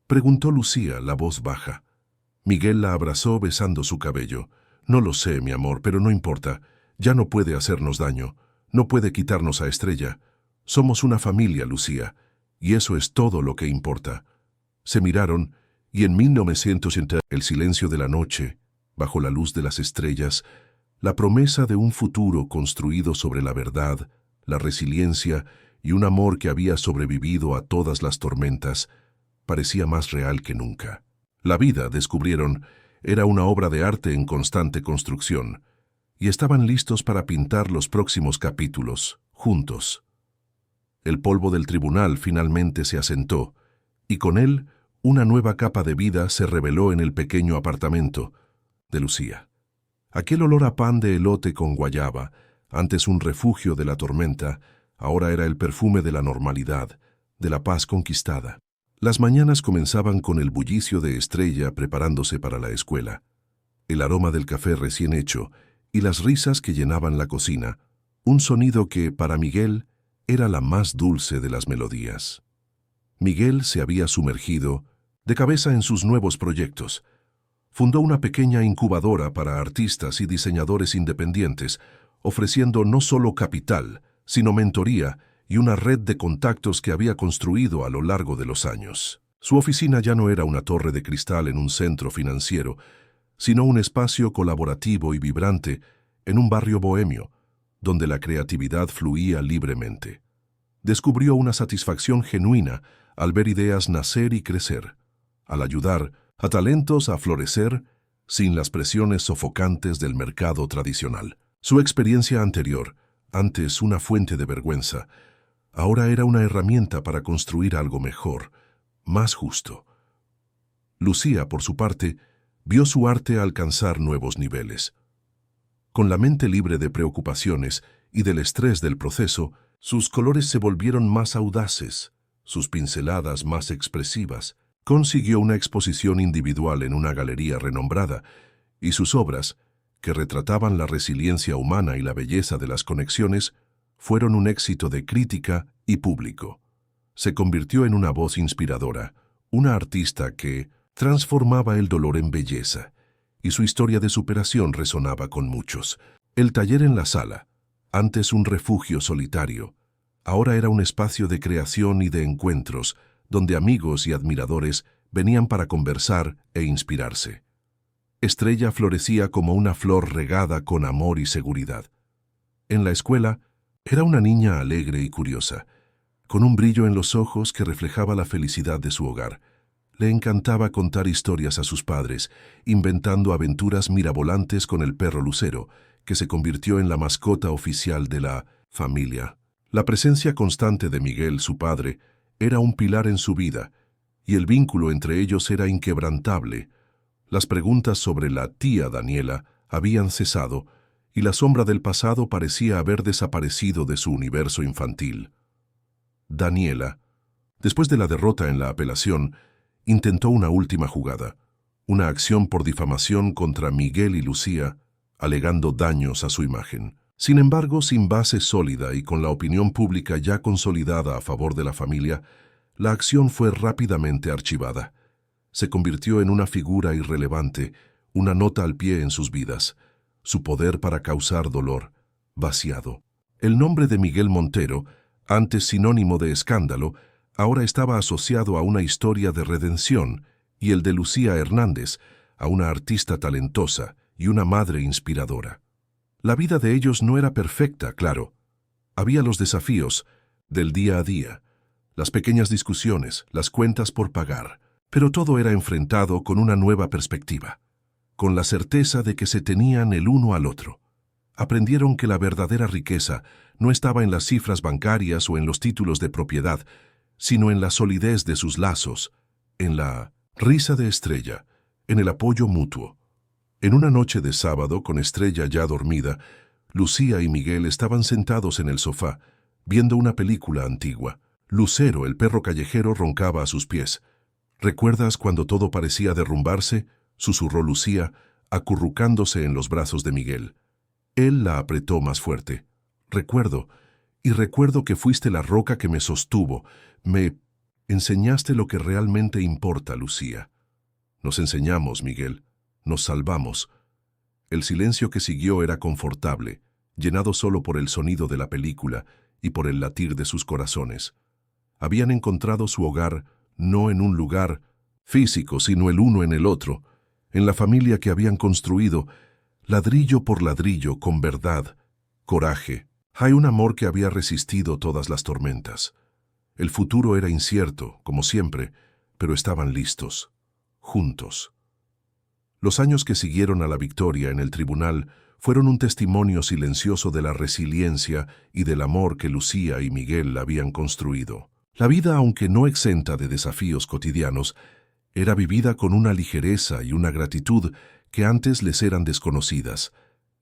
preguntó Lucía, la voz baja. Miguel la abrazó besando su cabello. No lo sé, mi amor, pero no importa. Ya no puede hacernos daño. No puede quitarnos a Estrella. Somos una familia, Lucía, y eso es todo lo que importa. Se miraron, y en 1980, el silencio de la noche, bajo la luz de las estrellas, la promesa de un futuro construido sobre la verdad, la resiliencia y un amor que había sobrevivido a todas las tormentas, parecía más real que nunca. La vida, descubrieron, era una obra de arte en constante construcción, y estaban listos para pintar los próximos capítulos, juntos. El polvo del tribunal finalmente se asentó, y con él una nueva capa de vida se reveló en el pequeño apartamento de Lucía. Aquel olor a pan de elote con guayaba, antes un refugio de la tormenta, ahora era el perfume de la normalidad, de la paz conquistada. Las mañanas comenzaban con el bullicio de Estrella preparándose para la escuela, el aroma del café recién hecho y las risas que llenaban la cocina, un sonido que, para Miguel, era la más dulce de las melodías. Miguel se había sumergido de cabeza en sus nuevos proyectos. Fundó una pequeña incubadora para artistas y diseñadores independientes, ofreciendo no solo capital, sino mentoría y una red de contactos que había construido a lo largo de los años. Su oficina ya no era una torre de cristal en un centro financiero, sino un espacio colaborativo y vibrante en un barrio bohemio, donde la creatividad fluía libremente. Descubrió una satisfacción genuina al ver ideas nacer y crecer, al ayudar a talentos a florecer sin las presiones sofocantes del mercado tradicional. Su experiencia anterior, antes una fuente de vergüenza, ahora era una herramienta para construir algo mejor, más justo. Lucía, por su parte, vio su arte alcanzar nuevos niveles. Con la mente libre de preocupaciones y del estrés del proceso, sus colores se volvieron más audaces, sus pinceladas más expresivas. Consiguió una exposición individual en una galería renombrada, y sus obras, que retrataban la resiliencia humana y la belleza de las conexiones, fueron un éxito de crítica y público. Se convirtió en una voz inspiradora, una artista que transformaba el dolor en belleza, y su historia de superación resonaba con muchos. El taller en la sala, antes un refugio solitario, ahora era un espacio de creación y de encuentros, donde amigos y admiradores venían para conversar e inspirarse. Estrella florecía como una flor regada con amor y seguridad. En la escuela, era una niña alegre y curiosa, con un brillo en los ojos que reflejaba la felicidad de su hogar. Le encantaba contar historias a sus padres, inventando aventuras mirabolantes con el perro Lucero, que se convirtió en la mascota oficial de la familia. La presencia constante de Miguel, su padre, era un pilar en su vida, y el vínculo entre ellos era inquebrantable. Las preguntas sobre la tía Daniela habían cesado, y la sombra del pasado parecía haber desaparecido de su universo infantil. Daniela, después de la derrota en la apelación, intentó una última jugada, una acción por difamación contra Miguel y Lucía, alegando daños a su imagen. Sin embargo, sin base sólida y con la opinión pública ya consolidada a favor de la familia, la acción fue rápidamente archivada. Se convirtió en una figura irrelevante, una nota al pie en sus vidas, su poder para causar dolor, vaciado. El nombre de Miguel Montero, antes sinónimo de escándalo, ahora estaba asociado a una historia de redención, y el de Lucía Hernández, a una artista talentosa y una madre inspiradora. La vida de ellos no era perfecta, claro. Había los desafíos del día a día, las pequeñas discusiones, las cuentas por pagar, pero todo era enfrentado con una nueva perspectiva, con la certeza de que se tenían el uno al otro. Aprendieron que la verdadera riqueza no estaba en las cifras bancarias o en los títulos de propiedad, sino en la solidez de sus lazos, en la risa de Estrella, en el apoyo mutuo. En una noche de sábado, con Estrella ya dormida, Lucía y Miguel estaban sentados en el sofá, viendo una película antigua. Lucero, el perro callejero, roncaba a sus pies. ¿Recuerdas cuando todo parecía derrumbarse?, susurró Lucía, acurrucándose en los brazos de Miguel. Él la apretó más fuerte. Recuerdo, y recuerdo que fuiste la roca que me sostuvo. Me enseñaste lo que realmente importa, Lucía. Nos enseñamos, Miguel. Nos salvamos. El silencio que siguió era confortable, llenado solo por el sonido de la película y por el latir de sus corazones. Habían encontrado su hogar no en un lugar físico, sino el uno en el otro, en la familia que habían construido, ladrillo por ladrillo, con verdad, coraje. Hay un amor que había resistido todas las tormentas. El futuro era incierto, como siempre, pero estaban listos, juntos. Los años que siguieron a la victoria en el tribunal fueron un testimonio silencioso de la resiliencia y del amor que Lucía y Miguel habían construido. La vida, aunque no exenta de desafíos cotidianos, era vivida con una ligereza y una gratitud que antes les eran desconocidas.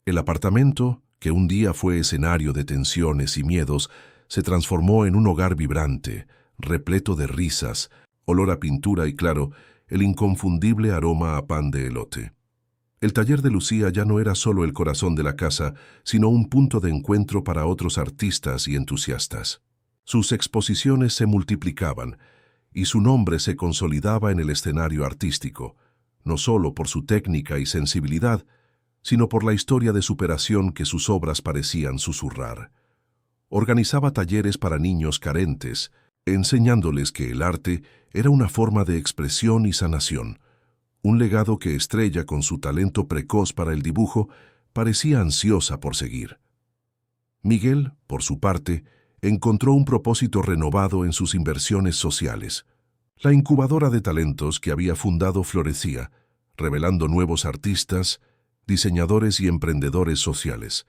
El apartamento, que un día fue escenario de tensiones y miedos, se transformó en un hogar vibrante, repleto de risas, olor a pintura y, claro, el inconfundible aroma a pan de elote. El taller de Lucía ya no era solo el corazón de la casa, sino un punto de encuentro para otros artistas y entusiastas. Sus exposiciones se multiplicaban, y su nombre se consolidaba en el escenario artístico, no solo por su técnica y sensibilidad, sino por la historia de superación que sus obras parecían susurrar. Organizaba talleres para niños carentes, enseñándoles que el arte era una forma de expresión y sanación, un legado que Estrella, con su talento precoz para el dibujo, parecía ansiosa por seguir. Miguel, por su parte, encontró un propósito renovado en sus inversiones sociales. La incubadora de talentos que había fundado florecía, revelando nuevos artistas, diseñadores y emprendedores sociales.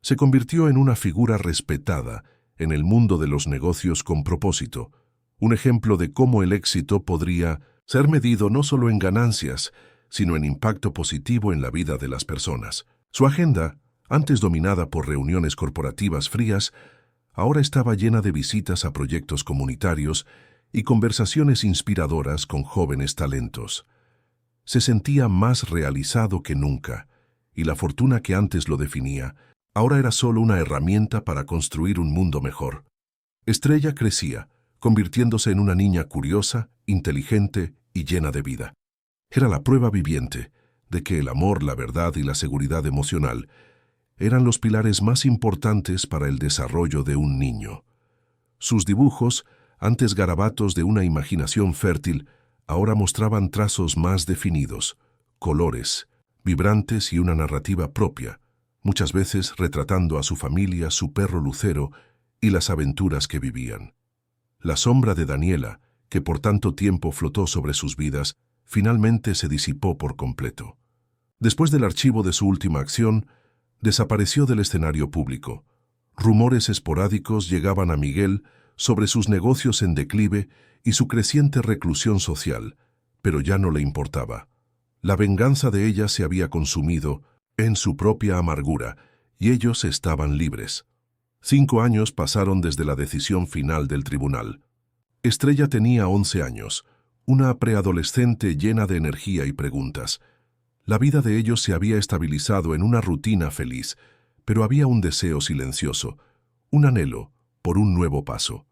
Se convirtió en una figura respetada en el mundo de los negocios con propósito, un ejemplo de cómo el éxito podría ser medido no solo en ganancias, sino en impacto positivo en la vida de las personas. Su agenda, antes dominada por reuniones corporativas frías, ahora estaba llena de visitas a proyectos comunitarios y conversaciones inspiradoras con jóvenes talentos. Se sentía más realizado que nunca, y la fortuna que antes lo definía ahora era solo una herramienta para construir un mundo mejor. Estrella crecía, convirtiéndose en una niña curiosa, inteligente y llena de vida. Era la prueba viviente de que el amor, la verdad y la seguridad emocional eran los pilares más importantes para el desarrollo de un niño. Sus dibujos, antes garabatos de una imaginación fértil, ahora mostraban trazos más definidos, colores, vibrantes y una narrativa propia, muchas veces retratando a su familia, su perro Lucero y las aventuras que vivían. La sombra de Daniela, que por tanto tiempo flotó sobre sus vidas, finalmente se disipó por completo. Después del archivo de su última acción, Desapareció del escenario público. Rumores esporádicos llegaban a Miguel sobre sus negocios en declive y su creciente reclusión social, pero ya no le importaba. La venganza de ella se había consumido en su propia amargura, y ellos estaban libres. 5 años pasaron desde la decisión final del tribunal. Estrella tenía 11 años, una preadolescente llena de energía y preguntas. La vida de ellos se había estabilizado en una rutina feliz, pero había un deseo silencioso, un anhelo por un nuevo paso.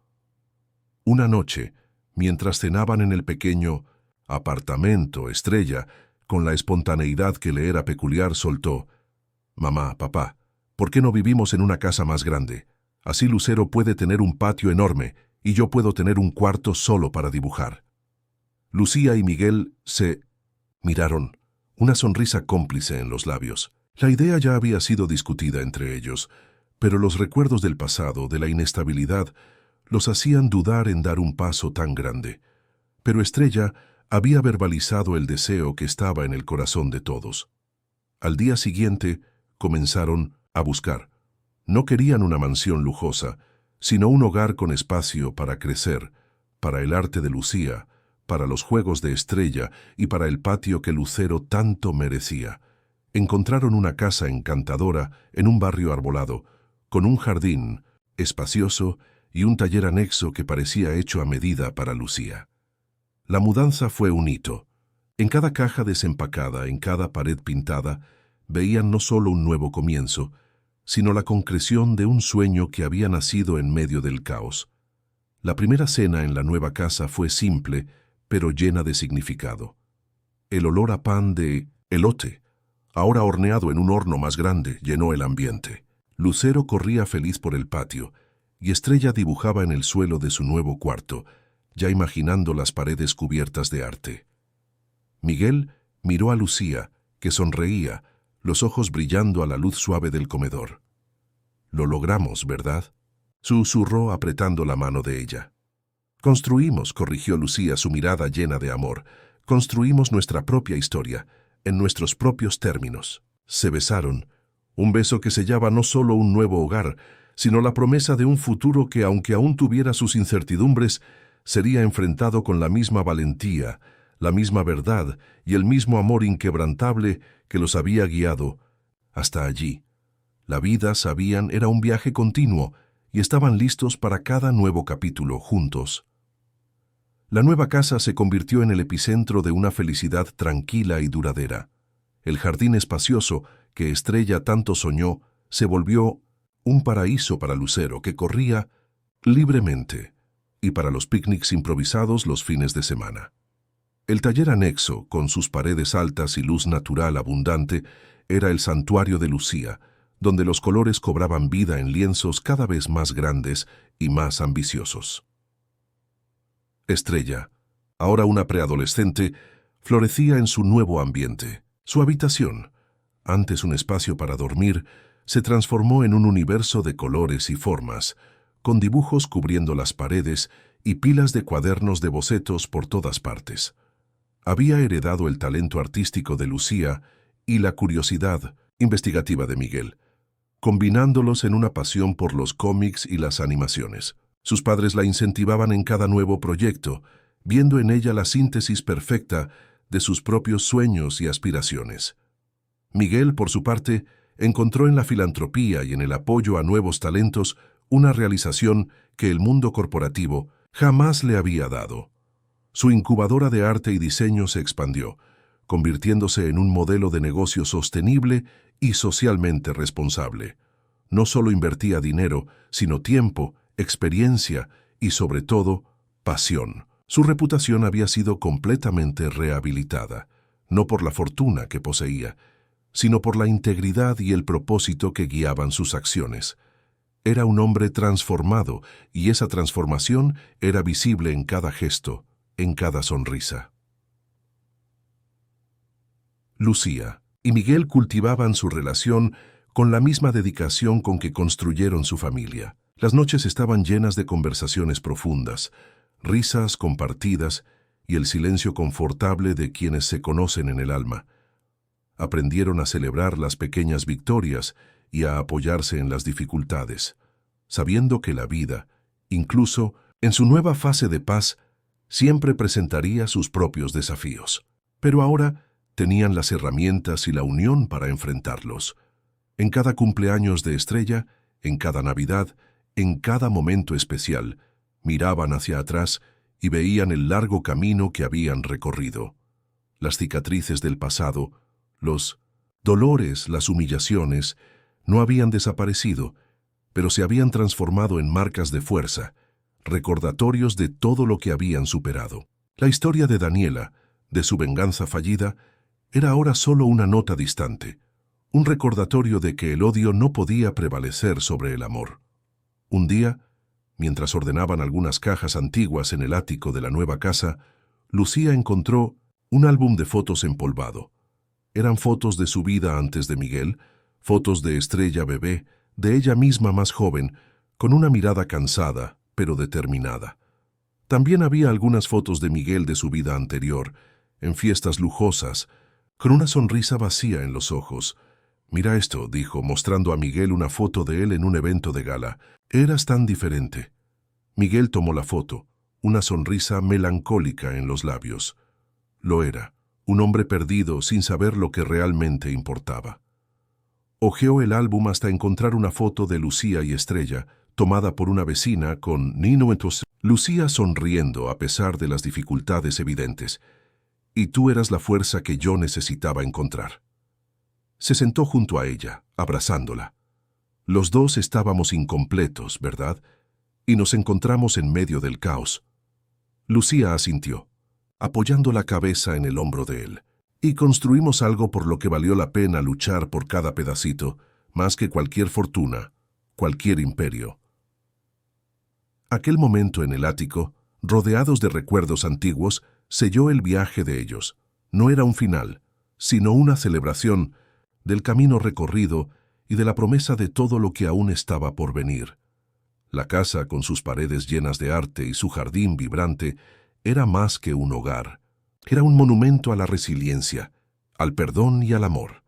Una noche, mientras cenaban en el pequeño apartamento Estrella, con la espontaneidad que le era peculiar, soltó: «Mamá, papá, ¿por qué no vivimos en una casa más grande? Así Lucero puede tener un patio enorme y yo puedo tener un cuarto solo para dibujar». Lucía y Miguel se miraron, una sonrisa cómplice en los labios. La idea ya había sido discutida entre ellos, pero los recuerdos del pasado, de la inestabilidad, los hacían dudar en dar un paso tan grande. Pero Estrella había verbalizado el deseo que estaba en el corazón de todos. Al día siguiente, comenzaron a buscar. No querían una mansión lujosa, sino un hogar con espacio para crecer, para el arte de Lucía, para los juegos de Estrella y para el patio que Lucero tanto merecía. Encontraron una casa encantadora en un barrio arbolado, con un jardín espacioso y un taller anexo que parecía hecho a medida para Lucía. La mudanza fue un hito. En cada caja desempacada, en cada pared pintada, veían no solo un nuevo comienzo, sino la concreción de un sueño que había nacido en medio del caos. La primera cena en la nueva casa fue simple, pero llena de significado. El olor a pan de elote, ahora horneado en un horno más grande, llenó el ambiente. Lucero corría feliz por el patio, y Estrella dibujaba en el suelo de su nuevo cuarto, ya imaginando las paredes cubiertas de arte. Miguel miró a Lucía, que sonreía, los ojos brillando a la luz suave del comedor. «Lo logramos, ¿verdad?», susurró apretando la mano de ella. «Construimos», corrigió Lucía, su mirada llena de amor. «Construimos nuestra propia historia, en nuestros propios términos». Se besaron, un beso que sellaba no solo un nuevo hogar, sino la promesa de un futuro que, aunque aún tuviera sus incertidumbres, sería enfrentado con la misma valentía, la misma verdad y el mismo amor inquebrantable que los había guiado hasta allí. La vida, sabían, era un viaje continuo y estaban listos para cada nuevo capítulo juntos. La nueva casa se convirtió en el epicentro de una felicidad tranquila y duradera. El jardín espacioso que Estrella tanto soñó se volvió un paraíso para Lucero, que corría libremente, y para los picnics improvisados los fines de semana. El taller anexo, con sus paredes altas y luz natural abundante, era el santuario de Lucía, donde los colores cobraban vida en lienzos cada vez más grandes y más ambiciosos. Estrella, ahora una preadolescente, florecía en su nuevo ambiente. Su habitación, antes un espacio para dormir, se transformó en un universo de colores y formas, con dibujos cubriendo las paredes y pilas de cuadernos de bocetos por todas partes. Había heredado el talento artístico de Lucía y la curiosidad investigativa de Miguel, combinándolos en una pasión por los cómics y las animaciones. Sus padres la incentivaban en cada nuevo proyecto, viendo en ella la síntesis perfecta de sus propios sueños y aspiraciones. Miguel, por su parte, encontró en la filantropía y en el apoyo a nuevos talentos una realización que el mundo corporativo jamás le había dado. Su incubadora de arte y diseño se expandió, convirtiéndose en un modelo de negocio sostenible y socialmente responsable. No solo invertía dinero, sino tiempo, experiencia y, sobre todo, pasión. Su reputación había sido completamente rehabilitada, no por la fortuna que poseía, sino por la integridad y el propósito que guiaban sus acciones. Era un hombre transformado, y esa transformación era visible en cada gesto, en cada sonrisa. Lucía y Miguel cultivaban su relación con la misma dedicación con que construyeron su familia. Las noches estaban llenas de conversaciones profundas, risas compartidas y el silencio confortable de quienes se conocen en el alma. Aprendieron a celebrar las pequeñas victorias y a apoyarse en las dificultades, sabiendo que la vida, incluso en su nueva fase de paz, siempre presentaría sus propios desafíos. Pero ahora tenían las herramientas y la unión para enfrentarlos. En cada cumpleaños de Estrella, en cada Navidad, en cada momento especial, miraban hacia atrás y veían el largo camino que habían recorrido. Las cicatrices del pasado, los dolores, las humillaciones, no habían desaparecido, pero se habían transformado en marcas de fuerza, recordatorios de todo lo que habían superado. La historia de Daniela, de su venganza fallida, era ahora solo una nota distante, un recordatorio de que el odio no podía prevalecer sobre el amor. Un día, mientras ordenaban algunas cajas antiguas en el ático de la nueva casa, Lucía encontró un álbum de fotos empolvado. Eran fotos de su vida antes de Miguel, fotos de Estrella bebé, de ella misma más joven, con una mirada cansada, pero determinada. También había algunas fotos de Miguel de su vida anterior, en fiestas lujosas, con una sonrisa vacía en los ojos. «Mira esto», dijo, mostrando a Miguel una foto de él en un evento de gala. «Eras tan diferente». Miguel tomó la foto, una sonrisa melancólica en los labios. Lo era, un hombre perdido sin saber lo que realmente importaba. Hojeó el álbum hasta encontrar una foto de Lucía y Estrella, tomada por una vecina con Nino entonces. Lucía sonriendo a pesar de las dificultades evidentes. «Y tú eras la fuerza que yo necesitaba encontrar». Se sentó junto a ella, abrazándola. Los dos estábamos incompletos, ¿verdad? Y nos encontramos en medio del caos. Lucía asintió, apoyando la cabeza en el hombro de él. Y construimos algo por lo que valió la pena luchar por cada pedacito, más que cualquier fortuna, cualquier imperio. Aquel momento en el ático, rodeados de recuerdos antiguos, selló el viaje de ellos. No era un final, sino una celebración del camino recorrido y de la promesa de todo lo que aún estaba por venir. La casa, con sus paredes llenas de arte y su jardín vibrante, era más que un hogar. Era un monumento a la resiliencia, al perdón y al amor.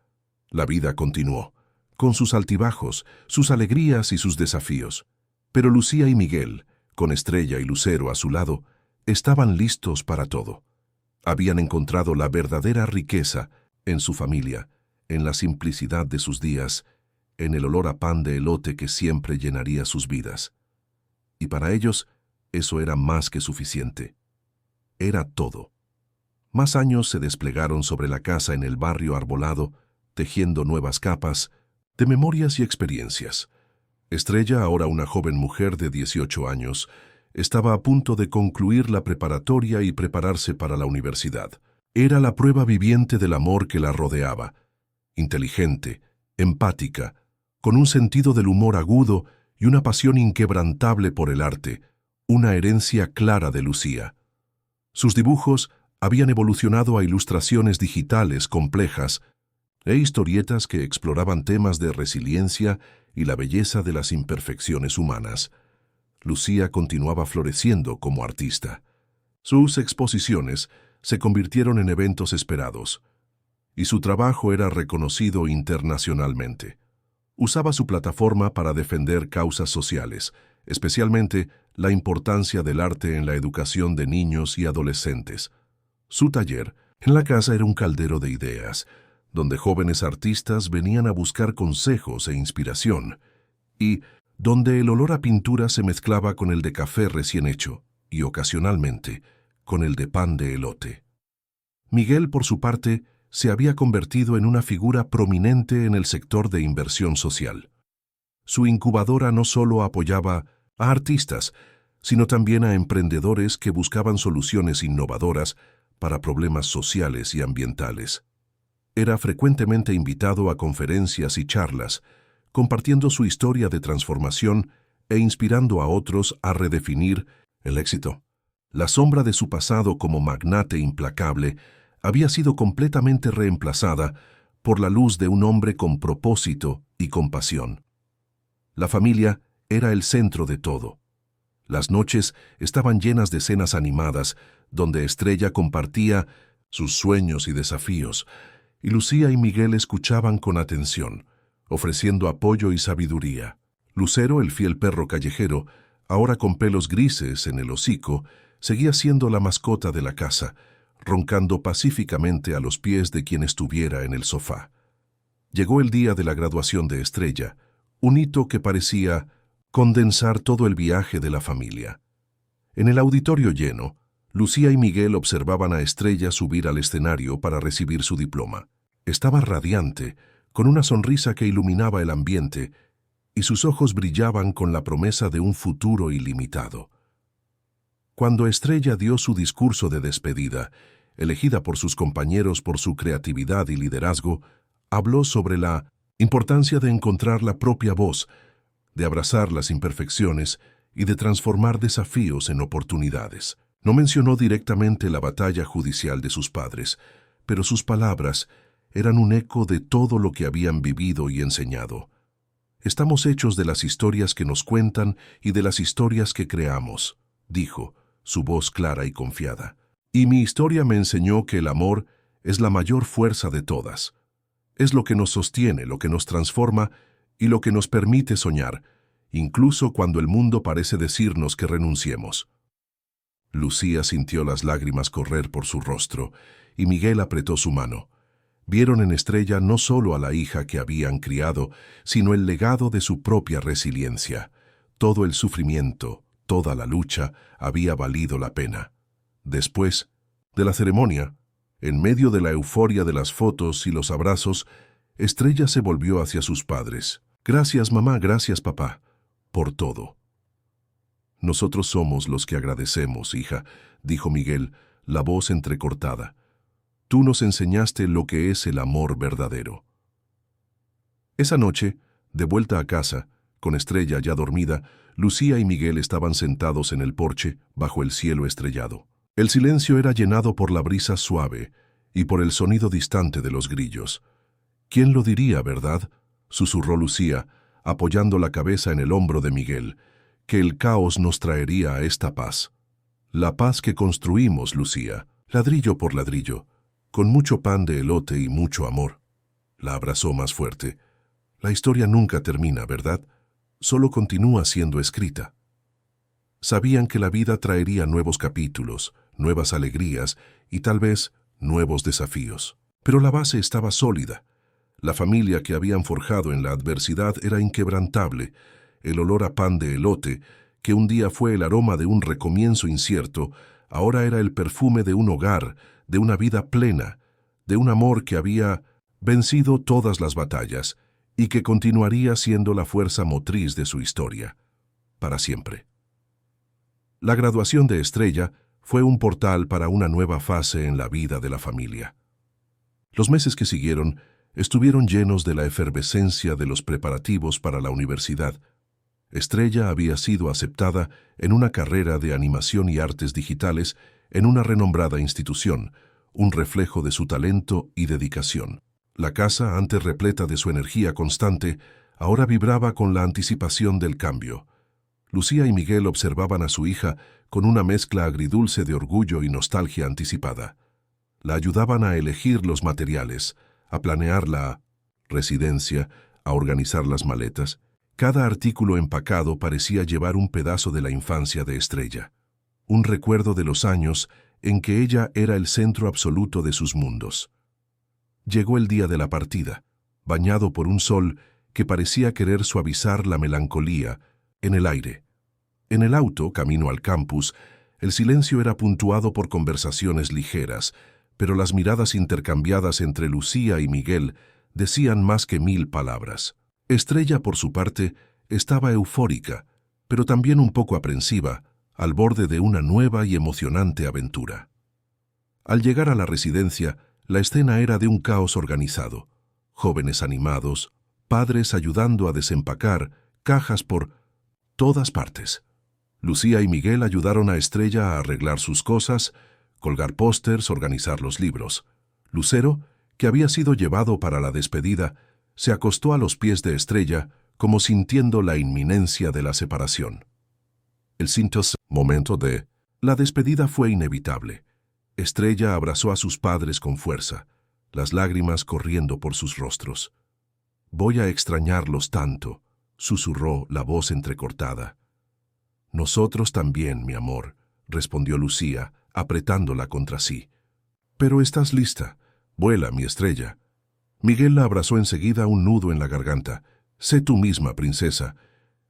La vida continuó, con sus altibajos, sus alegrías y sus desafíos. Pero Lucía y Miguel, con Estrella y Lucero a su lado, estaban listos para todo. Habían encontrado la verdadera riqueza en su familia, en la simplicidad de sus días, en el olor a pan de elote que siempre llenaría sus vidas. Y para ellos, eso era más que suficiente. Era todo. Más años se desplegaron sobre la casa en el barrio arbolado, tejiendo nuevas capas de memorias y experiencias. Estrella, ahora una joven mujer de 18 años, estaba a punto de concluir la preparatoria y prepararse para la universidad. Era la prueba viviente del amor que la rodeaba. Inteligente, empática, con un sentido del humor agudo y una pasión inquebrantable por el arte, una herencia clara de Lucía. Sus dibujos habían evolucionado a ilustraciones digitales complejas e historietas que exploraban temas de resiliencia y la belleza de las imperfecciones humanas. Lucía continuaba floreciendo como artista. Sus exposiciones se convirtieron en eventos esperados, y su trabajo era reconocido internacionalmente. Usaba su plataforma para defender causas sociales, especialmente la importancia del arte en la educación de niños y adolescentes. Su taller en la casa era un caldero de ideas, donde jóvenes artistas venían a buscar consejos e inspiración, y donde el olor a pintura se mezclaba con el de café recién hecho, y ocasionalmente con el de pan de elote. Miguel, por su parte, se había convertido en una figura prominente en el sector de inversión social. Su incubadora no solo apoyaba a artistas, sino también a emprendedores que buscaban soluciones innovadoras para problemas sociales y ambientales. Era frecuentemente invitado a conferencias y charlas, compartiendo su historia de transformación e inspirando a otros a redefinir el éxito. La sombra de su pasado como magnate implacable había sido completamente reemplazada por la luz de un hombre con propósito y compasión. La familia era el centro de todo. Las noches estaban llenas de cenas animadas, donde Estrella compartía sus sueños y desafíos, y Lucía y Miguel escuchaban con atención, ofreciendo apoyo y sabiduría. Lucero, el fiel perro callejero, ahora con pelos grises en el hocico, seguía siendo la mascota de la casa, roncando pacíficamente a los pies de quien estuviera en el sofá. Llegó el día de la graduación de Estrella, un hito que parecía condensar todo el viaje de la familia. En el auditorio lleno, Lucía y Miguel observaban a Estrella subir al escenario para recibir su diploma. Estaba radiante, con una sonrisa que iluminaba el ambiente, y sus ojos brillaban con la promesa de un futuro ilimitado. Cuando Estrella dio su discurso de despedida, elegida por sus compañeros por su creatividad y liderazgo, habló sobre la importancia de encontrar la propia voz, de abrazar las imperfecciones y de transformar desafíos en oportunidades. No mencionó directamente la batalla judicial de sus padres, pero sus palabras eran un eco de todo lo que habían vivido y enseñado. Estamos hechos de las historias que nos cuentan y de las historias que creamos, dijo, su voz clara y confiada. Y mi historia me enseñó que el amor es la mayor fuerza de todas. Es lo que nos sostiene, lo que nos transforma y lo que nos permite soñar, incluso cuando el mundo parece decirnos que renunciemos. Lucía sintió las lágrimas correr por su rostro y Miguel apretó su mano. Vieron en Estrella no solo a la hija que habían criado, sino el legado de su propia resiliencia. Todo el sufrimiento, toda la lucha, había valido la pena. Después de la ceremonia, en medio de la euforia de las fotos y los abrazos, Estrella se volvió hacia sus padres. Gracias, mamá, gracias, papá, por todo. Nosotros somos los que agradecemos, hija, dijo Miguel, la voz entrecortada. Tú nos enseñaste lo que es el amor verdadero. Esa noche, de vuelta a casa, con Estrella ya dormida, Lucía y Miguel estaban sentados en el porche, bajo el cielo estrellado. El silencio era llenado por la brisa suave y por el sonido distante de los grillos. ¿Quién lo diría, verdad?, susurró Lucía, apoyando la cabeza en el hombro de Miguel, que el caos nos traería a esta paz. La paz que construimos, Lucía, ladrillo por ladrillo, con mucho pan de elote y mucho amor. La abrazó más fuerte. La historia nunca termina, ¿verdad? Solo continúa siendo escrita. Sabían que la vida traería nuevos capítulos, nuevas alegrías y tal vez nuevos desafíos. Pero la base estaba sólida. La familia que habían forjado en la adversidad era inquebrantable. El olor a pan de elote, que un día fue el aroma de un recomienzo incierto, ahora era el perfume de un hogar, de una vida plena, de un amor que había vencido todas las batallas y que continuaría siendo la fuerza motriz de su historia, para siempre. La graduación de Estrella fue un portal para una nueva fase en la vida de la familia. Los meses que siguieron estuvieron llenos de la efervescencia de los preparativos para la universidad. Estrella había sido aceptada en una carrera de animación y artes digitales en una renombrada institución, un reflejo de su talento y dedicación. La casa, antes repleta de su energía constante, ahora vibraba con la anticipación del cambio. Lucía y Miguel observaban a su hija con una mezcla agridulce de orgullo y nostalgia anticipada. La ayudaban a elegir los materiales, a planear la residencia, a organizar las maletas. Cada artículo empacado parecía llevar un pedazo de la infancia de Estrella, un recuerdo de los años en que ella era el centro absoluto de sus mundos. Llegó el día de la partida, bañado por un sol que parecía querer suavizar la melancolía en el aire. En el auto, camino al campus, el silencio era puntuado por conversaciones ligeras, pero las miradas intercambiadas entre Lucía y Miguel decían más que 1000 palabras. Estrella, por su parte, estaba eufórica, pero también un poco aprensiva, al borde de una nueva y emocionante aventura. Al llegar a la residencia, la escena era de un caos organizado. Jóvenes animados, padres ayudando a desempacar, cajas por todas partes. Lucía y Miguel ayudaron a Estrella a arreglar sus cosas, colgar pósters, organizar los libros. Lucero, que había sido llevado para la despedida, se acostó a los pies de Estrella, como sintiendo la inminencia de la separación. El momento de la despedida fue inevitable. Estrella abrazó a sus padres con fuerza, las lágrimas corriendo por sus rostros. Voy a extrañarlos tanto, susurró la voz entrecortada. Nosotros también, mi amor, respondió Lucía, apretándola contra sí. Pero estás lista. Vuela, mi estrella. Miguel la abrazó enseguida un nudo en la garganta. Sé tú misma, princesa,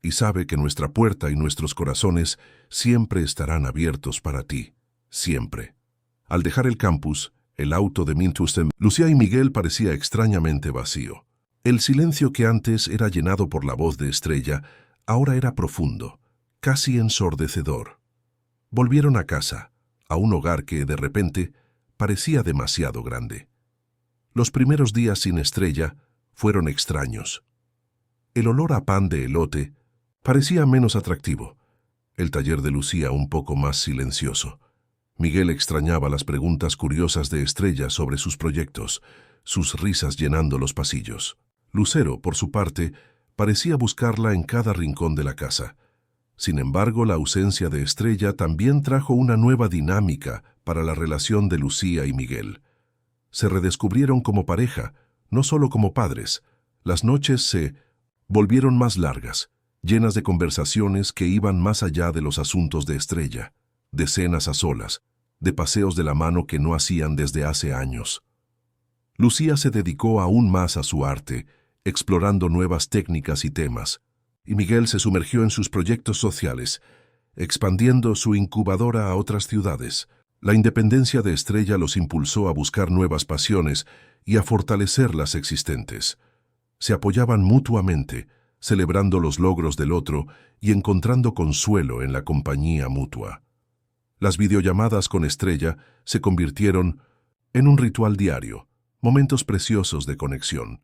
y sabe que nuestra puerta y nuestros corazones siempre estarán abiertos para ti. Siempre. Al dejar el campus, el auto de Mintusten, Lucía y Miguel parecía extrañamente vacío. El silencio que antes era llenado por la voz de Estrella, ahora era profundo, casi ensordecedor. Volvieron a casa, a un hogar que, de repente, parecía demasiado grande. Los primeros días sin Estrella fueron extraños. El olor a pan de elote parecía menos atractivo, el taller de Lucía un poco más silencioso. Miguel extrañaba las preguntas curiosas de Estrella sobre sus proyectos, sus risas llenando los pasillos. Lucero, por su parte, parecía buscarla en cada rincón de la casa. Sin embargo, la ausencia de Estrella también trajo una nueva dinámica para la relación de Lucía y Miguel. Se redescubrieron como pareja, no solo como padres. Las noches se volvieron más largas, llenas de conversaciones que iban más allá de los asuntos de Estrella, de cenas a solas, de paseos de la mano que no hacían desde hace años. Lucía se dedicó aún más a su arte, explorando nuevas técnicas y temas, y Miguel se sumergió en sus proyectos sociales, expandiendo su incubadora a otras ciudades. La independencia de Estrella los impulsó a buscar nuevas pasiones y a fortalecer las existentes. Se apoyaban mutuamente, celebrando los logros del otro y encontrando consuelo en la compañía mutua. Las videollamadas con Estrella se convirtieron en un ritual diario, momentos preciosos de conexión.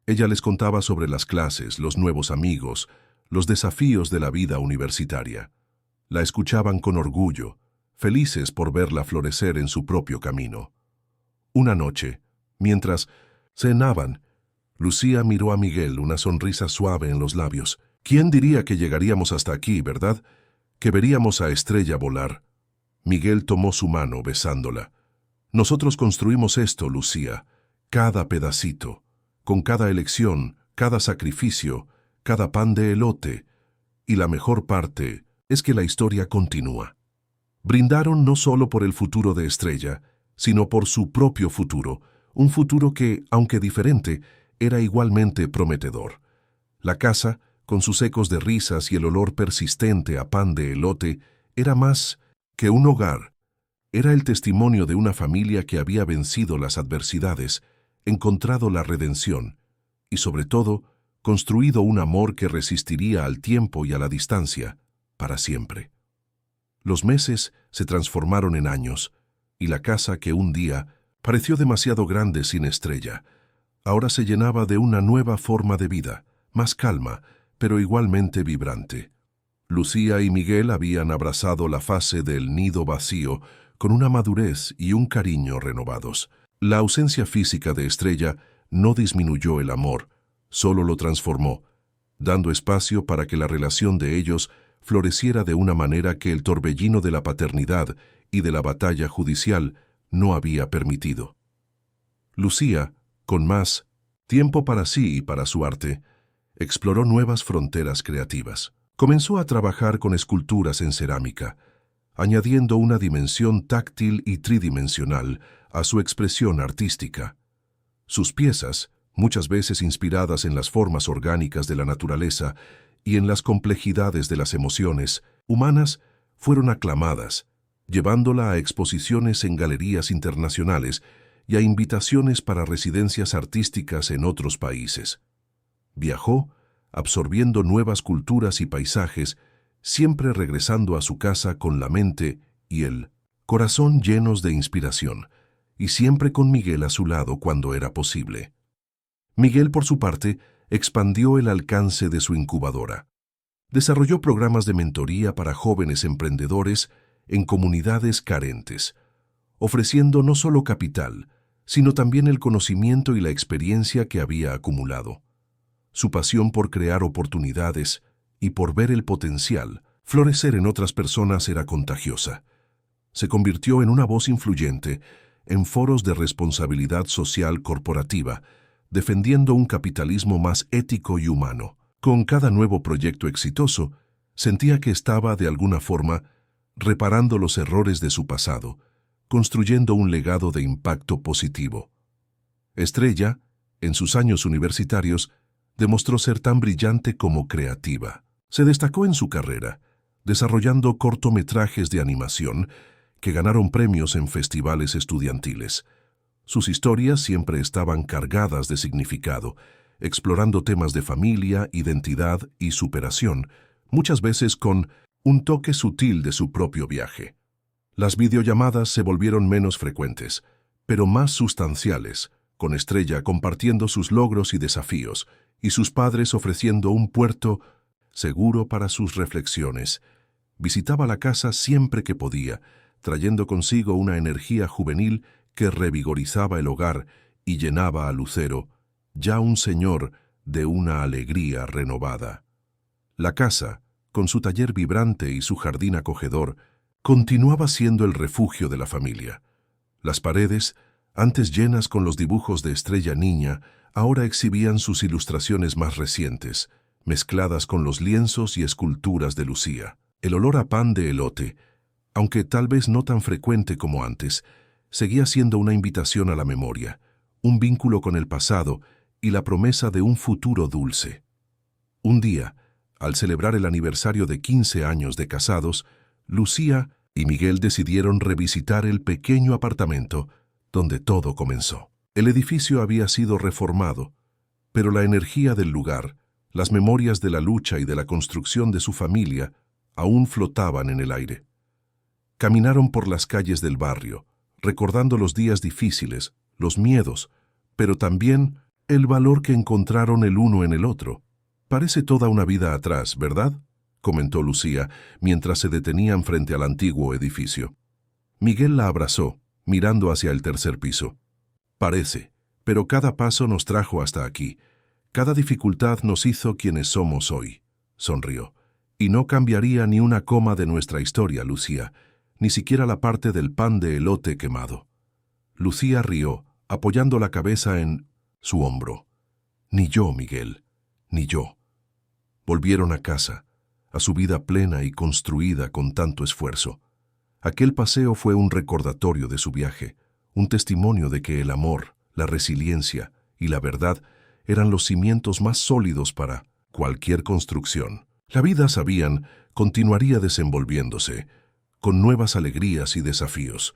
Ella les contaba sobre las clases, los nuevos amigos, los desafíos de la vida universitaria. La escuchaban con orgullo, felices por verla florecer en su propio camino. Una noche, mientras cenaban, Lucía miró a Miguel, una sonrisa suave en los labios. ¿Quién diría que llegaríamos hasta aquí, verdad? Que veríamos a Estrella volar. Miguel tomó su mano, besándola. Nosotros construimos esto, Lucía, cada pedacito, con cada elección, cada sacrificio, cada pan de elote, y la mejor parte es que la historia continúa. Brindaron no solo por el futuro de Estrella, sino por su propio futuro, un futuro que, aunque diferente, era igualmente prometedor. La casa, con sus ecos de risas y el olor persistente a pan de elote, era más que un hogar. Era el testimonio de una familia que había vencido las adversidades, encontrado la redención y, sobre todo, construido un amor que resistiría al tiempo y a la distancia para siempre. Los meses se transformaron en años, y la casa que un día pareció demasiado grande sin Estrella, ahora se llenaba de una nueva forma de vida, más calma, pero igualmente vibrante. Lucía y Miguel habían abrazado la fase del nido vacío con una madurez y un cariño renovados. La ausencia física de Estrella no disminuyó el amor, solo lo transformó, dando espacio para que la relación de ellos floreciera de una manera que el torbellino de la paternidad y de la batalla judicial no había permitido. Lucía, con más tiempo para sí y para su arte, exploró nuevas fronteras creativas. Comenzó a trabajar con esculturas en cerámica, añadiendo una dimensión táctil y tridimensional a su expresión artística. Sus piezas, muchas veces inspiradas en las formas orgánicas de la naturaleza y en las complejidades de las emociones humanas, fueron aclamadas, llevándola a exposiciones en galerías internacionales y a invitaciones para residencias artísticas en otros países. Viajó, absorbiendo nuevas culturas y paisajes, siempre regresando a su casa con la mente y el corazón llenos de inspiración, y siempre con Miguel a su lado cuando era posible. Miguel, por su parte, expandió el alcance de su incubadora. Desarrolló programas de mentoría para jóvenes emprendedores en comunidades carentes, ofreciendo no solo capital, sino también el conocimiento y la experiencia que había acumulado. Su pasión por crear oportunidades y por ver el potencial florecer en otras personas era contagiosa. Se convirtió en una voz influyente en foros de responsabilidad social corporativa, defendiendo un capitalismo más ético y humano. Con cada nuevo proyecto exitoso, sentía que estaba, de alguna forma, reparando los errores de su pasado, construyendo un legado de impacto positivo. Estrella, en sus años universitarios, demostró ser tan brillante como creativa. Se destacó en su carrera, desarrollando cortometrajes de animación que ganaron premios en festivales estudiantiles. Sus historias siempre estaban cargadas de significado, explorando temas de familia, identidad y superación, muchas veces con un toque sutil de su propio viaje. Las videollamadas se volvieron menos frecuentes, pero más sustanciales, con Estrella compartiendo sus logros y desafíos, y sus padres ofreciendo un puerto seguro para sus reflexiones. Visitaba la casa siempre que podía, trayendo consigo una energía juvenil que revigorizaba el hogar y llenaba a Lucero, ya un señor, de una alegría renovada. La casa, con su taller vibrante y su jardín acogedor, continuaba siendo el refugio de la familia. Las paredes, antes llenas con los dibujos de Estrella niña, ahora exhibían sus ilustraciones más recientes, mezcladas con los lienzos y esculturas de Lucía. El olor a pan de elote, aunque tal vez no tan frecuente como antes, seguía siendo una invitación a la memoria, un vínculo con el pasado y la promesa de un futuro dulce. Un día, al celebrar el aniversario de 15 años de casados, Lucía y Miguel decidieron revisitar el pequeño apartamento donde todo comenzó. El edificio había sido reformado, pero la energía del lugar, las memorias de la lucha y de la construcción de su familia, aún flotaban en el aire. Caminaron por las calles del barrio, recordando los días difíciles, los miedos, pero también el valor que encontraron el uno en el otro. «Parece toda una vida atrás, ¿verdad?», comentó Lucía, mientras se detenían frente al antiguo edificio. Miguel la abrazó, mirando hacia el tercer piso. «Parece, pero cada paso nos trajo hasta aquí. Cada dificultad nos hizo quienes somos hoy», sonrió. «Y no cambiaría ni una coma de nuestra historia, Lucía, ni siquiera la parte del pan de elote quemado». Lucía rió, apoyando la cabeza en su hombro. «Ni yo, Miguel, ni yo». Volvieron a casa, a su vida plena y construida con tanto esfuerzo. Aquel paseo fue un recordatorio de su viaje, un testimonio de que el amor, la resiliencia y la verdad eran los cimientos más sólidos para cualquier construcción. La vida, sabían, continuaría desenvolviéndose, con nuevas alegrías y desafíos,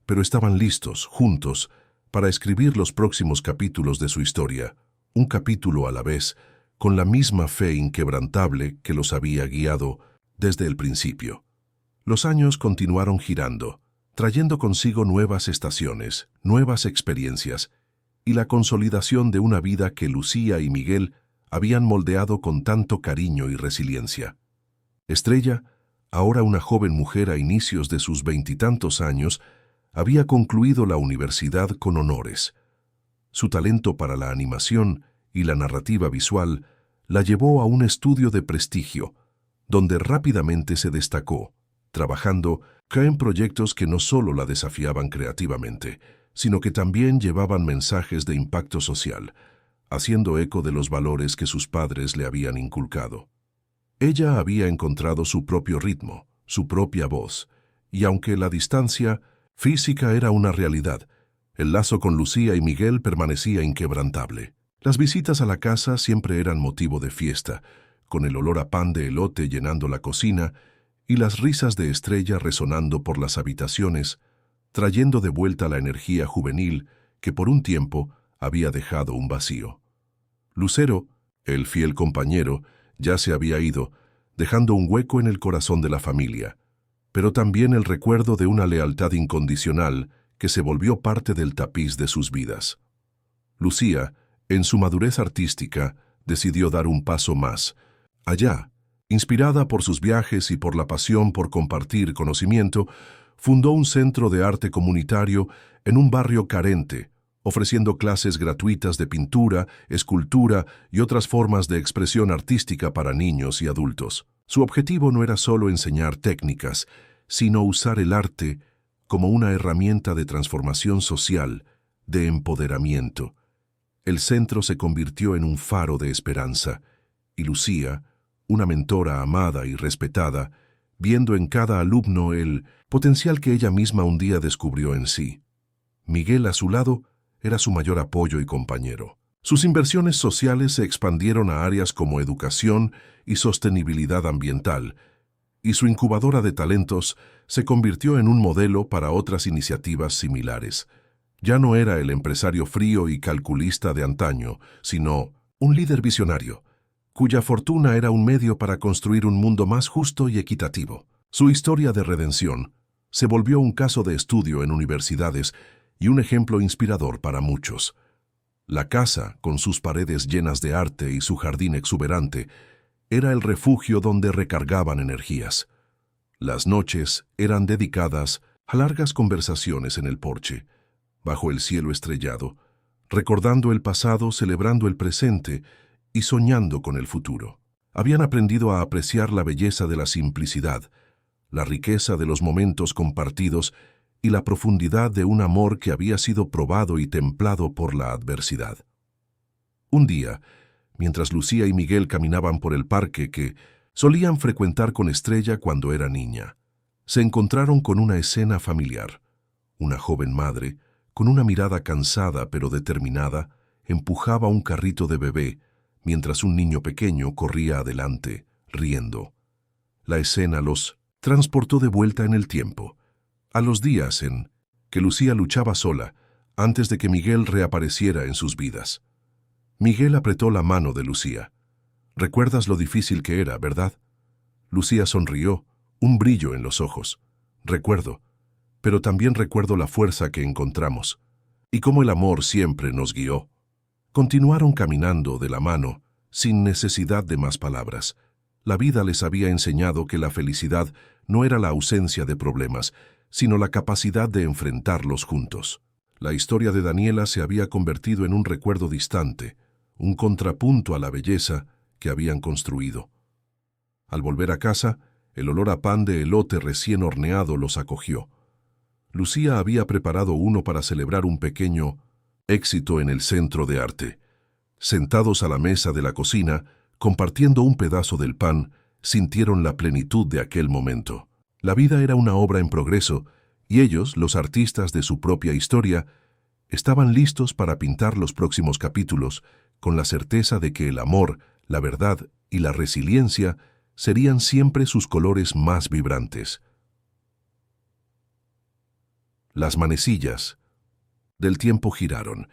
pero estaban listos, juntos, para escribir los próximos capítulos de su historia, un capítulo a la vez, con la misma fe inquebrantable que los había guiado desde el principio. Los años continuaron girando, trayendo consigo nuevas estaciones, nuevas experiencias y la consolidación de una vida que Lucía y Miguel habían moldeado con tanto cariño y resiliencia. Estrella, ahora una joven mujer a inicios de sus 20 y tantos años, había concluido la universidad con honores. Su talento para la animación y la narrativa visual la llevó a un estudio de prestigio, donde rápidamente se destacó, trabajando en proyectos que no solo la desafiaban creativamente, sino que también llevaban mensajes de impacto social, haciendo eco de los valores que sus padres le habían inculcado. Ella había encontrado su propio ritmo, su propia voz, y aunque la distancia física era una realidad, el lazo con Lucía y Miguel permanecía inquebrantable. Las visitas a la casa siempre eran motivo de fiesta, con el olor a pan de elote llenando la cocina y las risas de Estrella resonando por las habitaciones, trayendo de vuelta la energía juvenil que por un tiempo había dejado un vacío. Lucero, el fiel compañero, ya se había ido, dejando un hueco en el corazón de la familia, pero también el recuerdo de una lealtad incondicional que se volvió parte del tapiz de sus vidas. Lucía, en su madurez artística, decidió dar un paso más. Allá, inspirada por sus viajes y por la pasión por compartir conocimiento, fundó un centro de arte comunitario en un barrio carente, ofreciendo clases gratuitas de pintura, escultura y otras formas de expresión artística para niños y adultos. Su objetivo no era solo enseñar técnicas, sino usar el arte como una herramienta de transformación social, de empoderamiento. El centro se convirtió en un faro de esperanza, y Lucía, una mentora amada y respetada, viendo en cada alumno el potencial que ella misma un día descubrió en sí. Miguel, a su lado, era su mayor apoyo y compañero. Sus inversiones sociales se expandieron a áreas como educación y sostenibilidad ambiental, y su incubadora de talentos se convirtió en un modelo para otras iniciativas similares. Ya no era el empresario frío y calculista de antaño, sino un líder visionario, cuya fortuna era un medio para construir un mundo más justo y equitativo. Su historia de redención se volvió un caso de estudio en universidades y un ejemplo inspirador para muchos. La casa, con sus paredes llenas de arte y su jardín exuberante, era el refugio donde recargaban energías. Las noches eran dedicadas a largas conversaciones en el porche, bajo el cielo estrellado, recordando el pasado, celebrando el presente y soñando con el futuro. Habían aprendido a apreciar la belleza de la simplicidad, la riqueza de los momentos compartidos y la profundidad de un amor que había sido probado y templado por la adversidad. Un día, mientras Lucía y Miguel caminaban por el parque que solían frecuentar con Estrella cuando era niña, se encontraron con una escena familiar. Una joven madre, con una mirada cansada pero determinada, empujaba un carrito de bebé, mientras un niño pequeño corría adelante, riendo. La escena los transportó de vuelta en el tiempo, a los días en que Lucía luchaba sola, antes de que Miguel reapareciera en sus vidas. Miguel apretó la mano de Lucía. «Recuerdas lo difícil que era, ¿verdad?» Lucía sonrió, un brillo en los ojos. «Recuerdo, pero también recuerdo la fuerza que encontramos, y cómo el amor siempre nos guió». Continuaron caminando de la mano, sin necesidad de más palabras. La vida les había enseñado que la felicidad no era la ausencia de problemas, sino la capacidad de enfrentarlos juntos. La historia de Daniela se había convertido en un recuerdo distante, un contrapunto a la belleza que habían construido. Al volver a casa, el olor a pan de elote recién horneado los acogió. Lucía había preparado uno para celebrar un pequeño éxito en el centro de arte. Sentados a la mesa de la cocina, compartiendo un pedazo del pan, sintieron la plenitud de aquel momento. La vida era una obra en progreso, y ellos, los artistas de su propia historia, estaban listos para pintar los próximos capítulos, con la certeza de que el amor, la verdad y la resiliencia serían siempre sus colores más vibrantes. Las manecillas del tiempo giraron,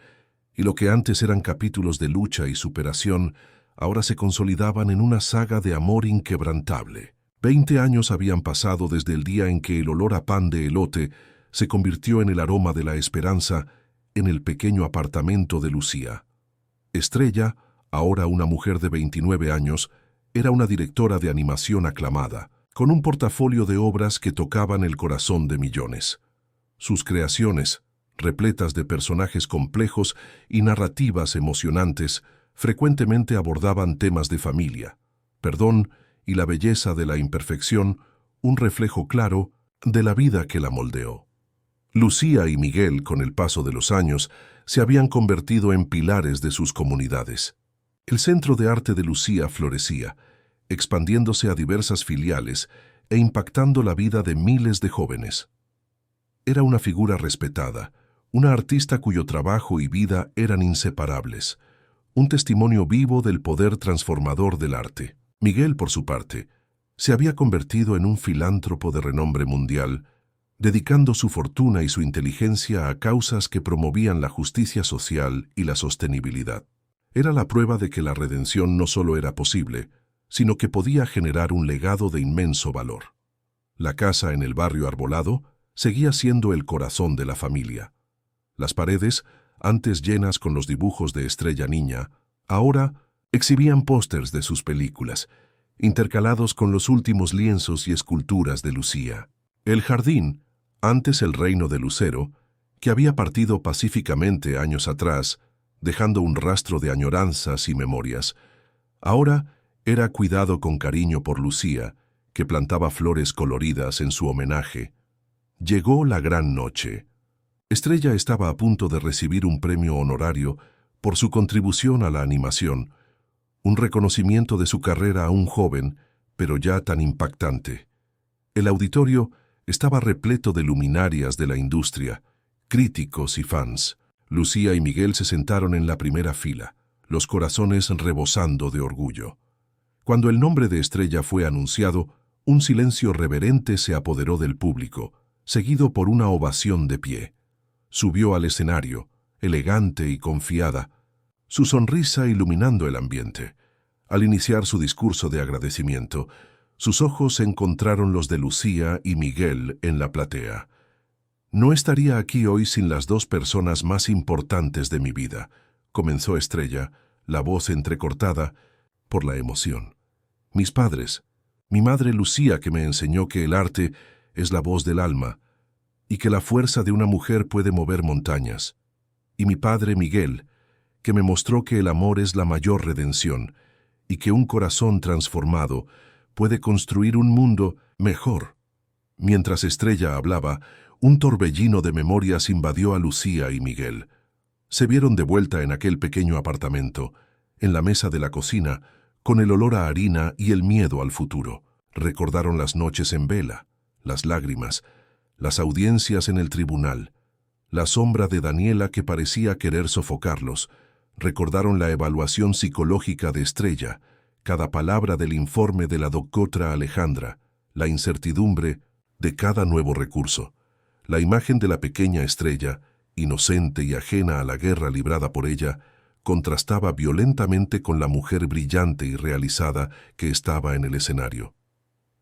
y lo que antes eran capítulos de lucha y superación, ahora se consolidaban en una saga de amor inquebrantable. 20 años habían pasado desde el día en que el olor a pan de elote se convirtió en el aroma de la esperanza en el pequeño apartamento de Lucía. Estrella, ahora una mujer de 29 años, era una directora de animación aclamada, con un portafolio de obras que tocaban el corazón de millones. Sus creaciones, repletas de personajes complejos y narrativas emocionantes, frecuentemente abordaban temas de familia, perdón y la belleza de la imperfección, un reflejo claro de la vida que la moldeó. Lucía y Miguel, con el paso de los años, se habían convertido en pilares de sus comunidades. El Centro de Arte de Lucía florecía, expandiéndose a diversas filiales e impactando la vida de miles de jóvenes. Era una figura respetada, una artista cuyo trabajo y vida eran inseparables, un testimonio vivo del poder transformador del arte. Miguel, por su parte, se había convertido en un filántropo de renombre mundial, dedicando su fortuna y su inteligencia a causas que promovían la justicia social y la sostenibilidad. Era la prueba de que la redención no solo era posible, sino que podía generar un legado de inmenso valor. La casa en el barrio arbolado seguía siendo el corazón de la familia. Las paredes, antes llenas con los dibujos de Estrella niña, ahora exhibían pósters de sus películas, intercalados con los últimos lienzos y esculturas de Lucía. El jardín, antes el reino de Lucero, que había partido pacíficamente años atrás, dejando un rastro de añoranzas y memorias, ahora era cuidado con cariño por Lucía, que plantaba flores coloridas en su homenaje. Llegó la gran noche. Estrella estaba a punto de recibir un premio honorario por su contribución a la animación, un reconocimiento de su carrera aún joven, pero ya tan impactante. El auditorio estaba repleto de luminarias de la industria, críticos y fans. Lucía y Miguel se sentaron en la primera fila, los corazones rebosando de orgullo. Cuando el nombre de Estrella fue anunciado, un silencio reverente se apoderó del público, seguido por una ovación de pie. Subió al escenario, elegante y confiada, su sonrisa iluminando el ambiente. Al iniciar su discurso de agradecimiento, sus ojos encontraron los de Lucía y Miguel en la platea. «No estaría aquí hoy sin las dos personas más importantes de mi vida», comenzó Estrella, la voz entrecortada por la emoción. «Mis padres, mi madre Lucía, que me enseñó que el arte es la voz del alma y que la fuerza de una mujer puede mover montañas. Y mi padre Miguel, que me mostró que el amor es la mayor redención y que un corazón transformado puede construir un mundo mejor». Mientras Estrella hablaba, un torbellino de memorias invadió a Lucía y Miguel. Se vieron de vuelta en aquel pequeño apartamento, en la mesa de la cocina, con el olor a harina y el miedo al futuro. Recordaron las noches en vela, las lágrimas, las audiencias en el tribunal, la sombra de Daniela que parecía querer sofocarlos. Recordaron la evaluación psicológica de Estrella, cada palabra del informe de la doctora Alejandra, la incertidumbre de cada nuevo recurso. La imagen de la pequeña Estrella, inocente y ajena a la guerra librada por ella, contrastaba violentamente con la mujer brillante y realizada que estaba en el escenario.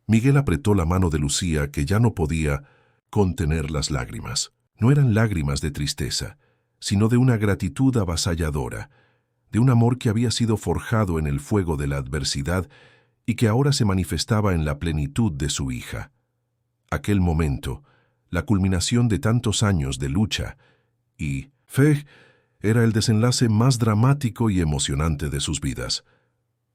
Miguel apretó la mano de Lucía, que ya no podía contener las lágrimas. No eran lágrimas de tristeza, sino de una gratitud avasalladora, de un amor que había sido forjado en el fuego de la adversidad y que ahora se manifestaba en la plenitud de su hija. Aquel momento, la culminación de tantos años de lucha y fe, era el desenlace más dramático y emocionante de sus vidas.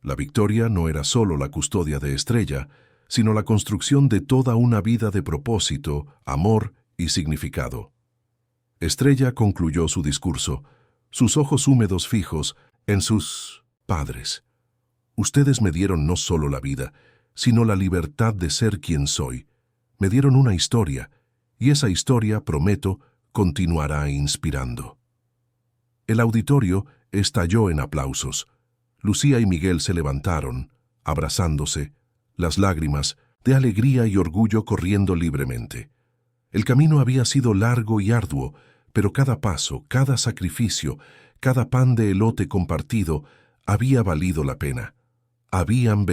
La victoria no era solo la custodia de Estrella, sino la construcción de toda una vida de propósito, amor y significado. Estrella concluyó su discurso, sus ojos húmedos fijos en sus padres. «Ustedes me dieron no solo la vida, sino la libertad de ser quien soy. Me dieron una historia, y esa historia, prometo, continuará inspirando». El auditorio estalló en aplausos. Lucía y Miguel se levantaron, abrazándose, las lágrimas de alegría y orgullo corriendo libremente. El camino había sido largo y arduo, pero cada paso, cada sacrificio, cada pan de elote compartido había valido la pena. Habían